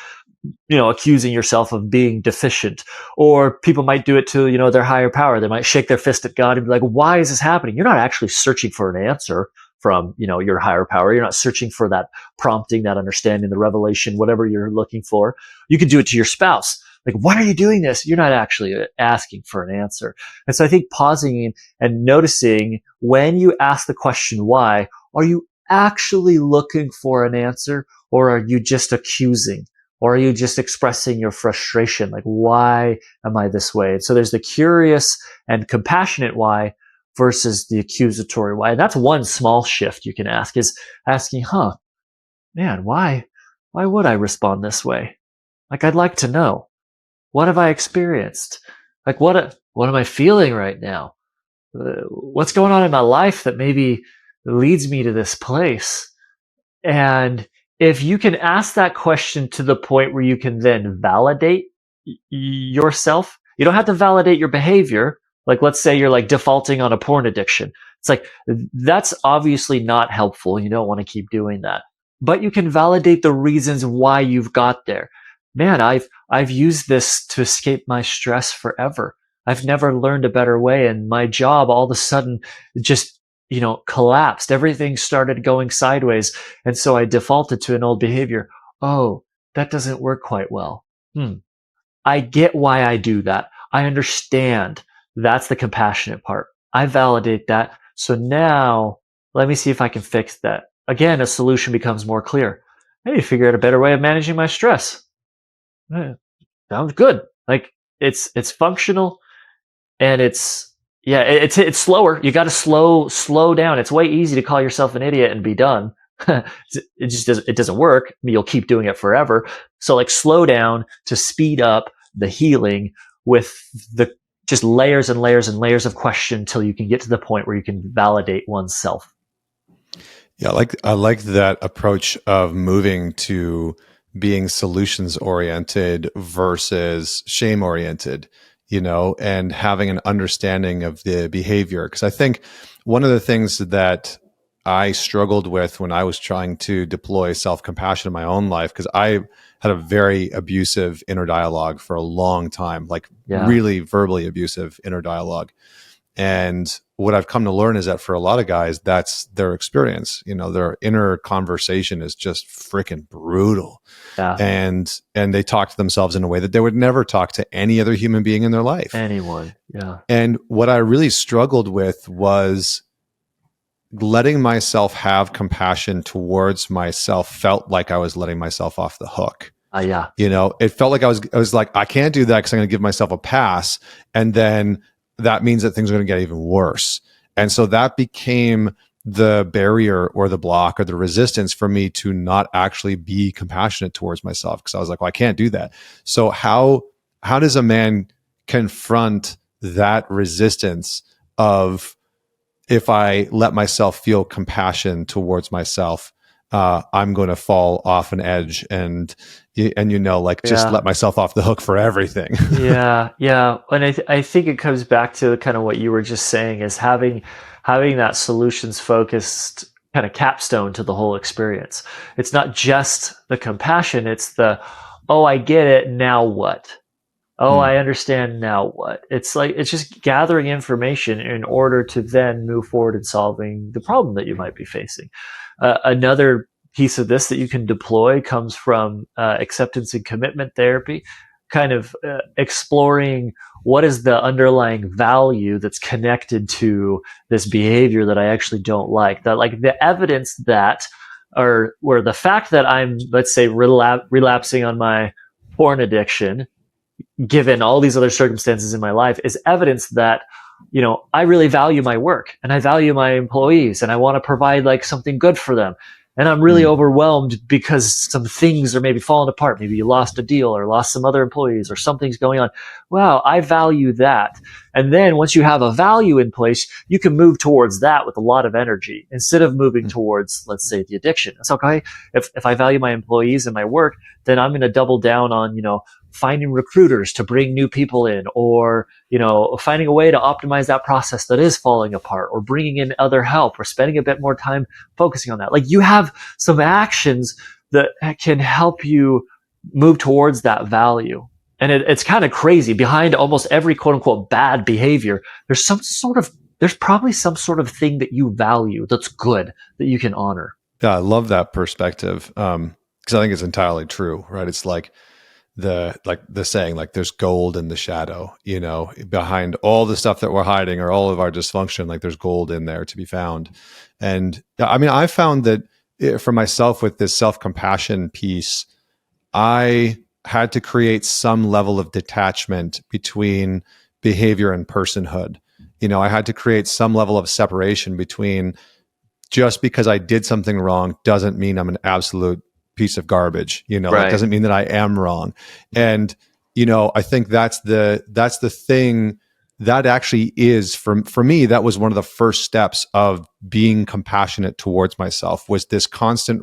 accusing yourself of being deficient. Or people might do it to, their higher power. They might shake their fist at God and be like, why is this happening? You're not actually searching for an answer from, your higher power. You're not searching for that prompting, that understanding, the revelation, whatever you're looking for. You could do it to your spouse. Like, why are you doing this? You're not actually asking for an answer. And so I think pausing and noticing when you ask the question why, are you actually looking for an answer, or are you just accusing? Or are you just expressing your frustration? Like, why am I this way? And so there's the curious and compassionate why versus the accusatory why. And that's one small shift you can ask, is asking, man, why would I respond this way? Like, I'd like to know, what have I experienced? Like, what am I feeling right now? What's going on in my life that maybe leads me to this place? And if you can ask that question to the point where you can then validate yourself, you don't have to validate your behavior. Like, let's say you're like defaulting on a porn addiction. It's like, that's obviously not helpful. You don't want to keep doing that, but you can validate the reasons why you've got there. Man, I've used this to escape my stress forever. I've never learned a better way. And my job all of a sudden just, collapsed. Everything started going sideways. And so I defaulted to an old behavior. Oh, that doesn't work quite well. I get why I do that. I understand. That's the compassionate part. I validate that. So now let me see if I can fix that. Again, a solution becomes more clear. Maybe figure out a better way of managing my stress. Sounds good. Like, it's functional, and it's slower. You got to slow down. It's way easy to call yourself an idiot and be done. It doesn't work. You'll keep doing it forever. So, like, slow down to speed up the healing with the just layers and layers and layers of question until you can get to the point where you can validate oneself. Yeah, I like that approach of moving to being solutions oriented versus shame oriented, and having an understanding of the behavior. Because I think one of the things that I struggled with when I was trying to deploy self compassion in my own life, because I had a very abusive inner dialogue for a long time, like Yeah. really verbally abusive inner dialogue. And what I've come to learn is that for a lot of guys, that's their experience. You know, their inner conversation is just freaking brutal. Yeah. And they talk to themselves in a way that they would never talk to any other human being in their life. Anyone. Yeah. And what I really struggled with was letting myself have compassion towards myself felt like I was letting myself off the hook. Yeah. You know, it felt like I was like, I can't do that because I'm going to give myself a pass. And then that means that things are going to get even worse. And so that became the barrier or the block or the resistance for me to not actually be compassionate towards myself. Cause I was like, well, I can't do that. So how does a man confront that resistance of, if I let myself feel compassion towards myself, I'm going to fall off an edge and like just Yeah. let myself off the hook for everything. Yeah, yeah, and I think it comes back to kind of what you were just saying is having that solutions focused kind of capstone to the whole experience. It's not just the compassion; it's the, oh, I get it. Now what? Oh, Mm. I understand. Now what? It's like it's just gathering information in order to then move forward in solving the problem that you might be facing. Another piece of this that you can deploy comes from acceptance and commitment therapy, kind of exploring what is the underlying value that's connected to this behavior that I actually don't like. That, like, the evidence that, or where the fact that I'm, let's say, relapsing on my porn addiction, given all these other circumstances in my life, is evidence that, I really value my work and I value my employees and I want to provide like something good for them. And I'm really Mm. overwhelmed because some things are maybe falling apart. Maybe you lost a deal or lost some other employees or something's going on. Wow, I value that. And then once you have a value in place, you can move towards that with a lot of energy instead of moving Mm. towards, let's say, the addiction. It's okay. If I value my employees and my work, then I'm going to double down on, finding recruiters to bring new people in, or finding a way to optimize that process that is falling apart, or bringing in other help, or spending a bit more time focusing on that. Like, you have some actions that can help you move towards that value. And it's kind of crazy, behind almost every quote unquote bad behavior, there's probably some sort of thing that you value that's good that you can honor. Yeah, I love that perspective. Because I think it's entirely true, right? It's like the saying, like, there's gold in the shadow, behind all the stuff that we're hiding or all of our dysfunction, like there's gold in there to be found. And I mean, I found that for myself with this self-compassion piece, I had to create some level of detachment between behavior and personhood. I had to create some level of separation between, just because I did something wrong doesn't mean I'm an absolute piece of garbage. That Right. doesn't mean that I am wrong. And, I think that's the thing that actually is, for me, that was one of the first steps of being compassionate towards myself, was this constant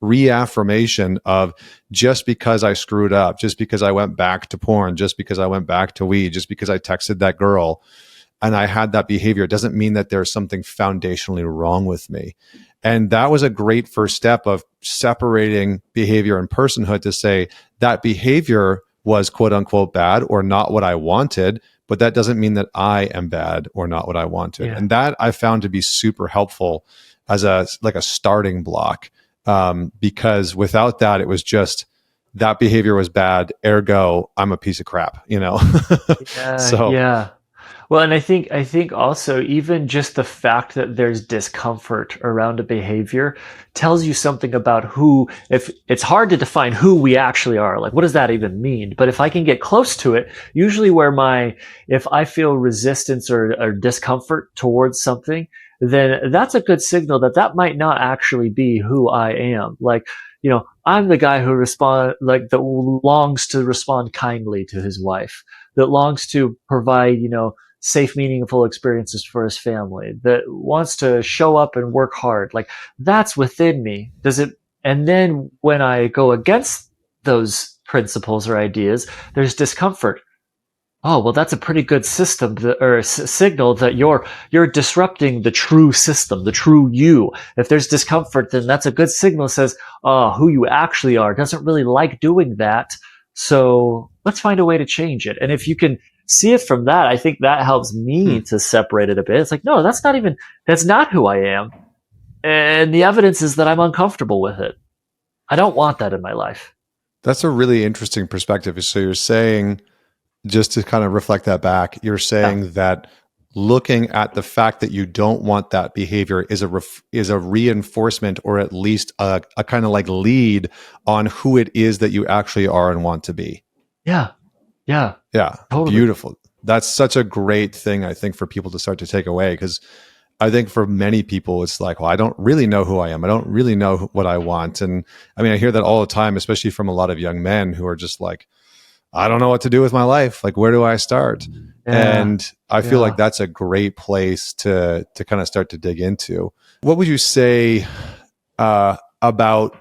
reaffirmation of, just because I screwed up, just because I went back to porn, just because I went back to weed, just because I texted that girl and I had that behavior, it doesn't mean that there's something foundationally wrong with me. And that was a great first step of separating behavior and personhood, to say that behavior was quote unquote bad or not what I wanted, but that doesn't mean that I am bad or not what I wanted. Yeah. And that I found to be super helpful as a starting block. Because without that, it was just, that behavior was bad, ergo I'm a piece of crap. Yeah. So Yeah. Well, and I think also, even just the fact that there's discomfort around a behavior tells you something about who, if it's hard to define who we actually are, like what does that even mean? But if I can get close to it, usually if I feel resistance or discomfort towards something, then that's a good signal that that might not actually be who I am. Like, I'm the guy who that longs to respond kindly to his wife, that longs to provide, safe, meaningful experiences for his family, that wants to show up and work hard. Like, that's within me. Does it? And then when I go against those principles or ideas, there's discomfort. oh well, that's a pretty good system or signal that you're disrupting the true system, the true you. If there's discomfort, then that's a good signal that says who you actually are doesn't really like doing that, so let's find a way to change it. And if you can see it from that, I think that helps Hmm. me to separate it a bit. It's like, no, that's not who I am, and the evidence is that I'm uncomfortable with it. I don't want that in my life. That's a really interesting perspective. So you're saying, just to kind of reflect that back, you're Yeah, saying that looking at the fact that you don't want that behavior is is a reinforcement, or at least a kind of like lead on who it is that you actually are and want to be. yeah, yeah, Yeah, totally. beautiful. That's such a great thing, I think, for people to start to take away, because I think for many people, it's like, well, I don't really know who I am. I don't really know what I want. And I mean, I hear that all the time, especially from a lot of young men who are just like, I don't know what to do with my life. Like, where do I start? Yeah, And I feel like yeah. that's a great place to kind of start to dig into. What would you say about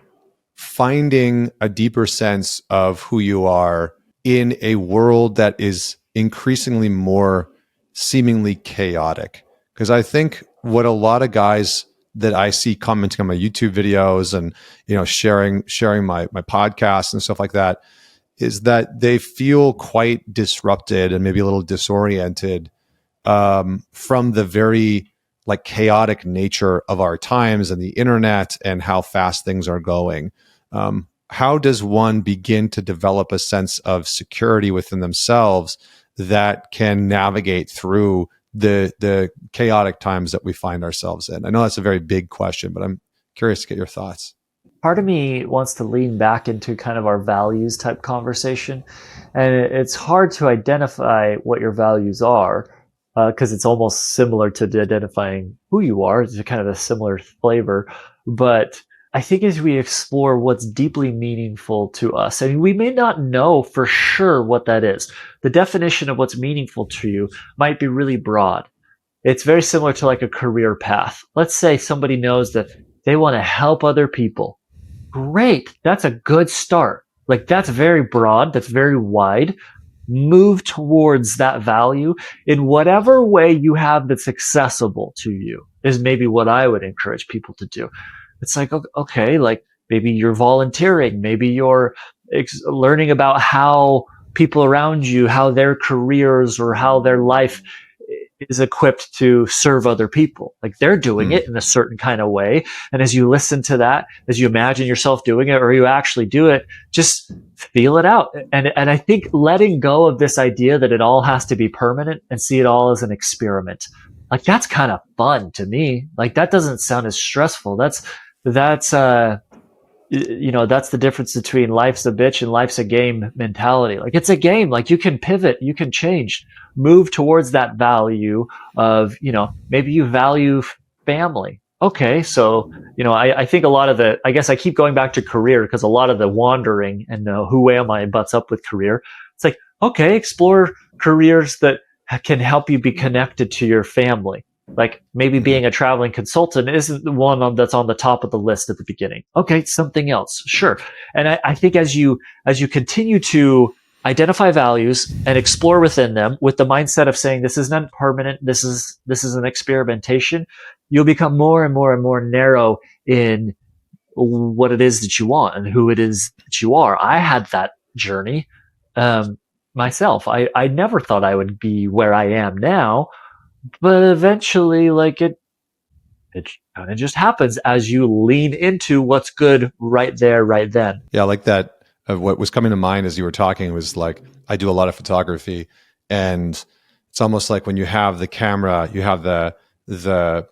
finding a deeper sense of who you are in a world that is increasingly more seemingly chaotic? Because I think what a lot of guys that I see commenting on my YouTube videos and sharing my podcasts and stuff like that is that they feel quite disrupted and maybe a little disoriented from the very like chaotic nature of our times and the internet and how fast things are going. How does one begin to develop a sense of security within themselves that can navigate through the chaotic times that we find ourselves in? I know that's a very big question, but I'm curious to get your thoughts. Part of me wants to lean back into kind of our values type conversation. And it's hard to identify what your values are because it's almost similar to identifying who you are. It's kind of a similar flavor. But I think as we explore what's deeply meaningful to us, I mean, we may not know for sure what that is. The definition of what's meaningful to you might be really broad. It's very similar to like a career path. Let's say somebody knows that they want to help other people. Great. That's a good start. Like that's very broad. That's very wide. Move towards that value in whatever way you have that's accessible to you is maybe what I would encourage people to do. It's like, okay, like maybe you're volunteering, maybe you're learning about how people around you, how their careers or how their life is equipped to serve other people. Like they're doing Hmm. it in a certain kind of way. And as you listen to that, as you imagine yourself doing it or you actually do it, just feel it out. And I think letting go of this idea that it all has to be permanent and see it all as an experiment. Like that's kind of fun to me. Like that doesn't sound as stressful. That's that's the difference between life's a bitch and life's a game mentality. Like it's a game. Like you can pivot, you can change, move towards that value of, maybe you value family. Okay, so I think a lot of I guess I keep going back to career because a lot of the wandering and who am I butts up with career. It's like, okay, explore careers that can help you be connected to your family. Like maybe Hmm. being a traveling consultant isn't the one that's on the top of the list at the beginning. Okay, something else, sure. And I think as you continue to identify values and explore within them with the mindset of saying this is not permanent, this is an experimentation, you'll become more and more and more narrow in what it is that you want and who it is that you are. I had that journey myself. I never thought I would be where I am now, but eventually, like it kind of just happens as you lean into what's good right there, right then. Yeah, like that. What was coming to mind as you were talking was like, I do a lot of photography, and it's almost like when you have the camera, you have the the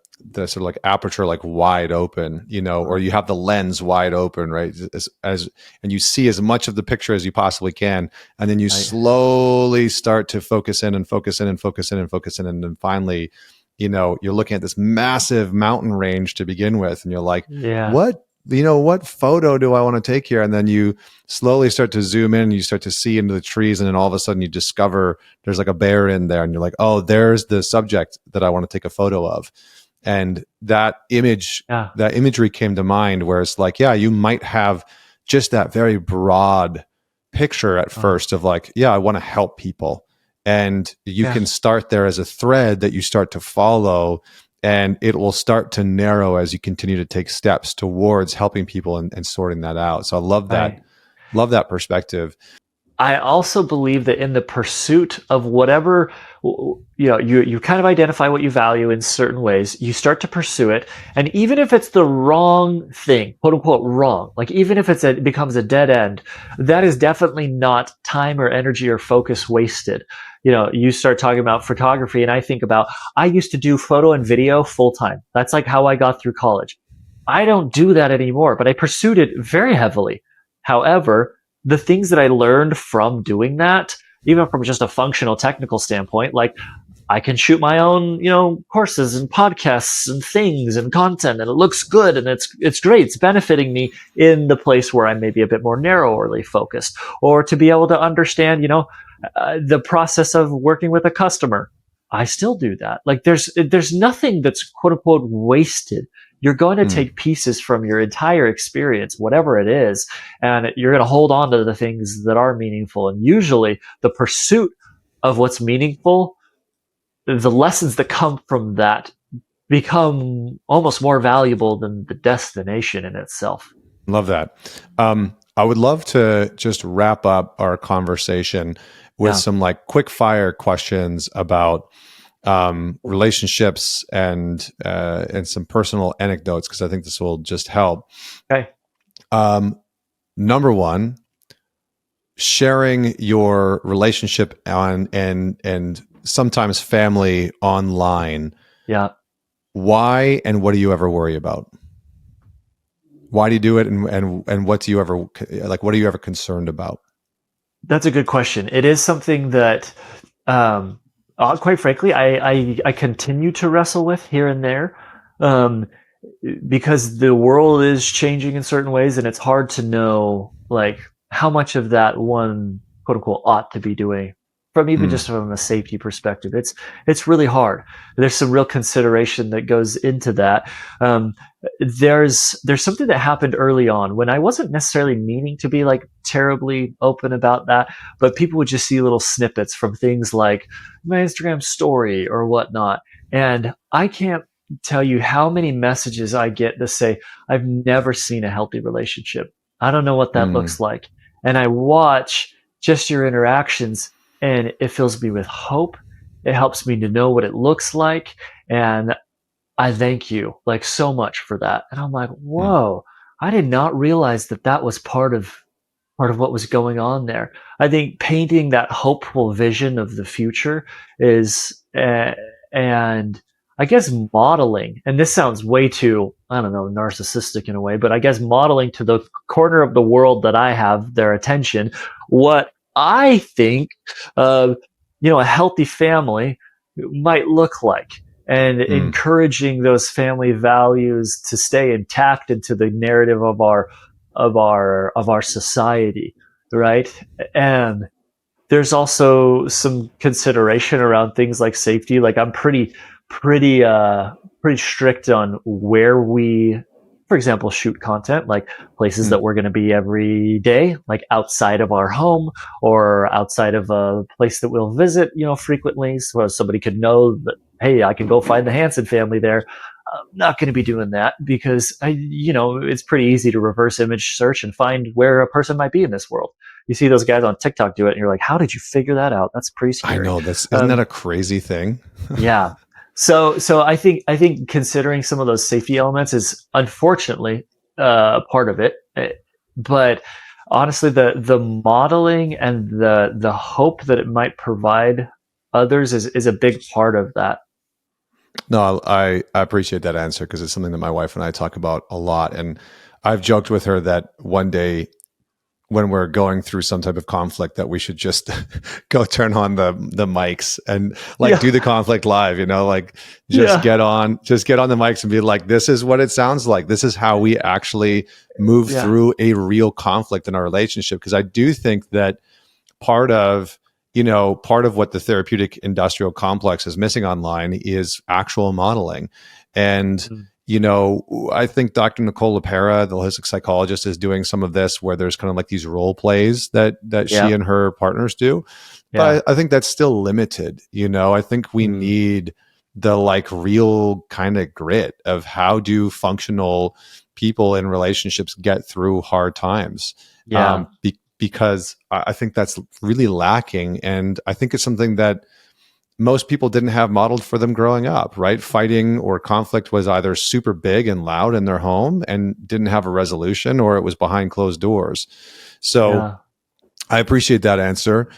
sort of like aperture like wide open, or you have the lens wide open, right? And you see as much of the picture as you possibly can, and then you Right? slowly start to focus in and focus in and focus in and focus in, and then finally, you're looking at this massive mountain range to begin with, and you're like, Yeah, what photo do I want to take here? And then you slowly start to zoom in and you start to see into the trees. And then all of a sudden you discover there's like a bear in there. And you're like, oh, there's the subject that I want to take a photo of. And yeah, that imagery came to mind where it's like, yeah, you might have just that very broad picture at uh, first of like, yeah, I want to help people. And you Yeah. can start there as a thread that you start to follow, and it will start to narrow as you continue to take steps towards helping people and sorting that out. So I Right. love that perspective. I also believe that in the pursuit of whatever, you kind of identify what you value in certain ways. You start to pursue it, and even if it's the wrong thing, quote unquote wrong, like even if it becomes a dead end, that is definitely not time or energy or focus wasted. You start talking about photography, and I think about I used to do photo and video full time. That's like how I got through college. I don't do that anymore, but I pursued it very heavily. However, the things that I learned from doing that, even from just a functional technical standpoint, like I can shoot my own, courses and podcasts and things and content, and it looks good and it's great. It's benefiting me in the place where I'm maybe a bit more narrowly focused, or to be able to understand, the process of working with a customer. I still do that. Like there's nothing that's quote unquote wasted. You're going to Mm, take pieces from your entire experience, whatever it is, and you're going to hold on to the things that are meaningful. And usually the pursuit of what's meaningful, the lessons that come from that become almost more valuable than the destination in itself. love that. I would love to just wrap up our conversation with Yeah. some like quick fire questions about relationships and some personal anecdotes, because I think this will just help. Okay. Number one, sharing your relationship on and sometimes family online. Yeah. Why and what do you ever worry about? Why do you do it, and what do you ever like? What are you ever concerned about? That's a good question. It is something that, quite frankly, I continue to wrestle with here and there, um, because the world is changing in certain ways, and it's hard to know like how much of that one quote unquote ought to be doing from even Mm, just from a safety perspective. It's really hard. There's some real consideration that goes into that. Um, there's something that happened early on when I wasn't necessarily meaning to be like terribly open about that, but people would just see little snippets from things like my Instagram story or whatnot. And I can't tell you how many messages I get that say, I've never seen a healthy relationship. I don't know what that mm, looks like. And I watch just your interactions, and it fills me with hope. It helps me to know what it looks like. And I thank you like so much for that. And I'm like, mm, whoa, I did not realize that that was part of what was going on there. I think painting that hopeful vision of the future is, and I guess modeling, and this sounds way too, I don't know, narcissistic in a way, but I guess modeling to the corner of the world that I have their attention, what I think, uh, a healthy family might look like, and mm. encouraging those family values to stay intact into the narrative of our society, right? And there's also some consideration around things like safety. Like I'm pretty strict on where we, for example, shoot content, like places that Mm. we're going to be every day, like outside of our home or outside of a place that we'll visit, frequently, so somebody could know that, hey, I can go find the Hanson family there. I'm not going to be doing that because it's pretty easy to reverse image search and find where a person might be in this world. You see those guys on TikTok do it, and you're like, how did you figure that out? That's pretty I scary. know this. Isn't that Um, a crazy thing? yeah. So I think considering some of those safety elements is unfortunately part of it. But honestly, the modeling and the hope that it might provide others is a big part of that. No, I appreciate that answer because it's something that my wife and I talk about a lot. And I've joked with her that one day when we're going through some type of conflict that we should just go turn on the mics and like Yeah, do the conflict live, like yeah, just get on the mics and be like, this is what it sounds like. This is how we actually move yeah. through a real conflict in our relationship. Because I do think that part of part of what the therapeutic industrial complex is missing online is actual modeling. And Mm. I think Dr. Nicole LaPera, the holistic psychologist, is doing some of this where there's kind of like these role plays that she Yeah. and her partners do. Yeah. But I think that's still limited. I think we Mm. need the like real kind of grit of how do functional people in relationships get through hard times. Yeah. Because I think that's really lacking. And I think it's something that most people didn't have modeled for them growing up, right? Fighting or conflict was either super big and loud in their home and didn't have a resolution, or it was behind closed doors. So Yeah. I appreciate that answer.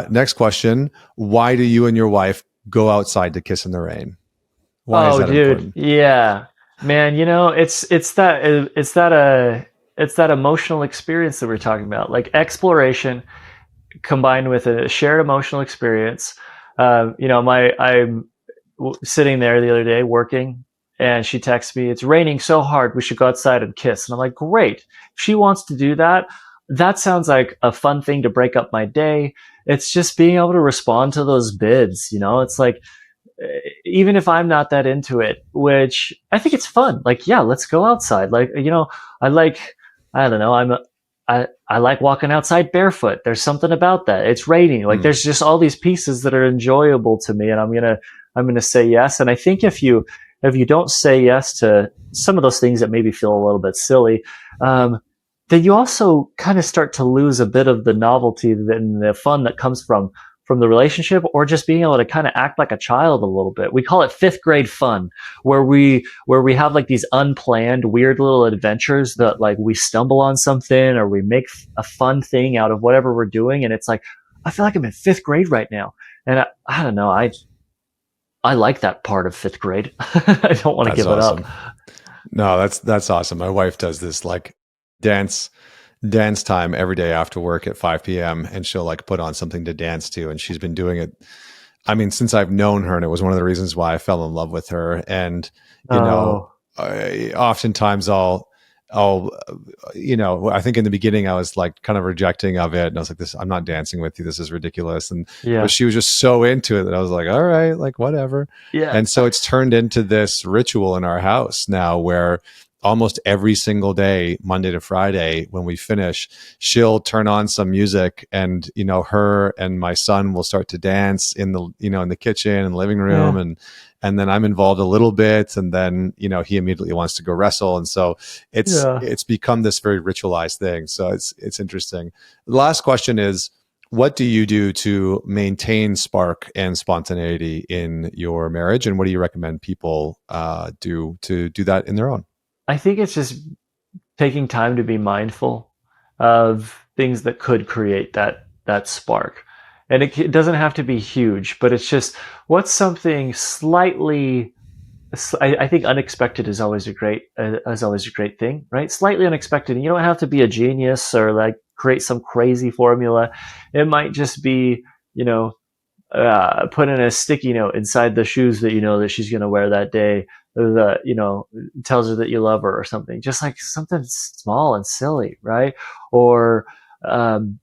Next question. Why do you and your wife go outside to kiss in the rain? Why is Oh, that dude. important? Yeah. Man, it's that emotional experience that we're talking about. Like exploration combined with a shared emotional experience. I'm sitting there the other day working, and she texts me, "It's raining so hard, we should go outside and kiss." And I'm like, "Great! If she wants to do that, that sounds like a fun thing to break up my day." It's just being able to respond to those bids. It's like even if I'm not that into it, which I think it's fun. Like, yeah, let's go outside. Like, I like, I don't know, I like walking outside barefoot. There's something about that. It's raining. Like, Hmm. there's just all these pieces that are enjoyable to me, and I'm gonna say yes. And I think if you don't say yes to some of those things that maybe feel a little bit silly, um, then you also kind of start to lose a bit of the novelty and the fun that comes from the relationship, or just being able to kind of act like a child a little bit. We call it fifth grade fun, where we have like these unplanned weird little adventures that like we stumble on something or we make a fun thing out of whatever we're doing, and it's like I feel like I'm in fifth grade right now, and I don't know, I like that part of fifth grade. I don't want to That's give it up. awesome. No, that's awesome. My wife does this like dance dance time every day after work at 5 p.m. and she'll like put on something to dance to. And she's been doing it, I mean, since I've known her, and it was one of the reasons why I fell in love with her. And, you know, Oh, oftentimes I'll, I think in the beginning I was like kind of rejecting of it. And I was like, I'm not dancing with you. This is ridiculous. But yeah, she was just so into it that I was like, all right, like whatever. yeah, And so it's turned into this ritual in our house now where almost every single day, Monday to Friday, when we finish, she'll turn on some music, and her and my son will start to dance in the kitchen and living room, yeah, and then I'm involved a little bit, and then he immediately wants to go wrestle, and so it's yeah. it's become this very ritualized thing. So it's interesting. The last question is, what do you do to maintain spark and spontaneity in your marriage, and what do you recommend people do to do that in their own? I think it's just taking time to be mindful of things that could create that spark. And it doesn't have to be huge, but it's just what's something slightly. I think unexpected is always a great thing, right? Slightly unexpected. You don't have to be a genius or like create some crazy formula. It might just be, you know, put in a sticky note inside the shoes that you know that she's going to wear that day, that tells her that you love her or something. Just like something small and silly, right? Or um,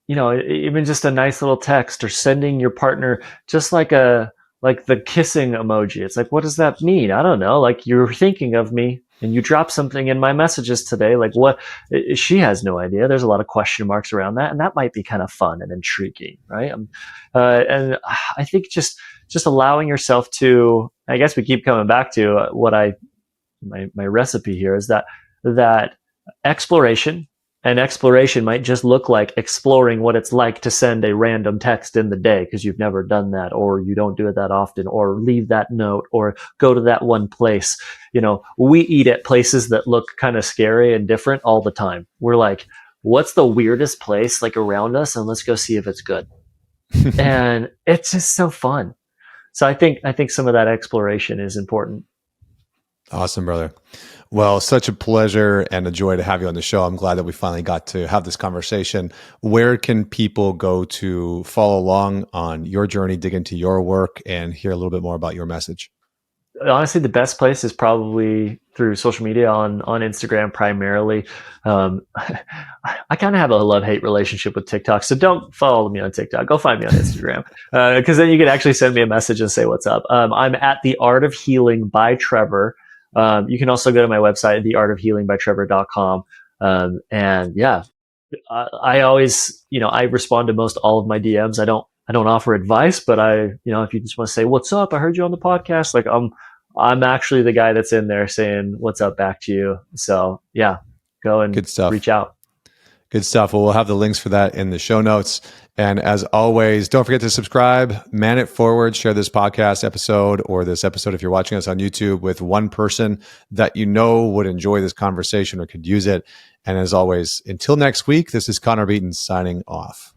even just a nice little text, or sending your partner just like the kissing emoji. It's like, what does that mean? I don't know. Like, you're thinking of me and you dropped something in my messages today. Like, what? She has no idea. There's a lot of question marks around that, and that might be kind of fun and intriguing, right? And I think just allowing yourself to. I guess we keep coming back to what my recipe here is that exploration. And exploration might just look like exploring what it's like to send a random text in the day because you've never done that, or you don't do it that often, or leave that note, or go to that one place. We eat at places that look kind of scary and different all the time. We're like, what's the weirdest place like around us, and let's go see if it's good. And it's just so fun. So I think some of that exploration is important. Awesome, brother. Well, such a pleasure and a joy to have you on the show. I'm glad that we finally got to have this conversation. Where can people go to follow along on your journey, dig into your work, and hear a little bit more about your message? Honestly, the best place is probably through social media on Instagram primarily. I kind of have a love hate relationship with TikTok, so don't follow me on TikTok. Go find me on Instagram, because then you can actually send me a message and say what's up. I'm at The Art of Healing by Trevor You can also go to my website, theartofhealingbytrevor.com. And yeah, I always, I respond to most all of my DMs. I don't offer advice, but if you just want to say, what's up? I heard you on the podcast. Like I'm actually the guy that's in there saying what's up back to you. So yeah, go and Good stuff. reach out. Good stuff. Well, we'll have the links for that in the show notes. And as always, don't forget to subscribe, man it forward, share this podcast episode or this episode if you're watching us on YouTube with one person that you know would enjoy this conversation or could use it. And as always, until next week, this is Connor Beaton signing off.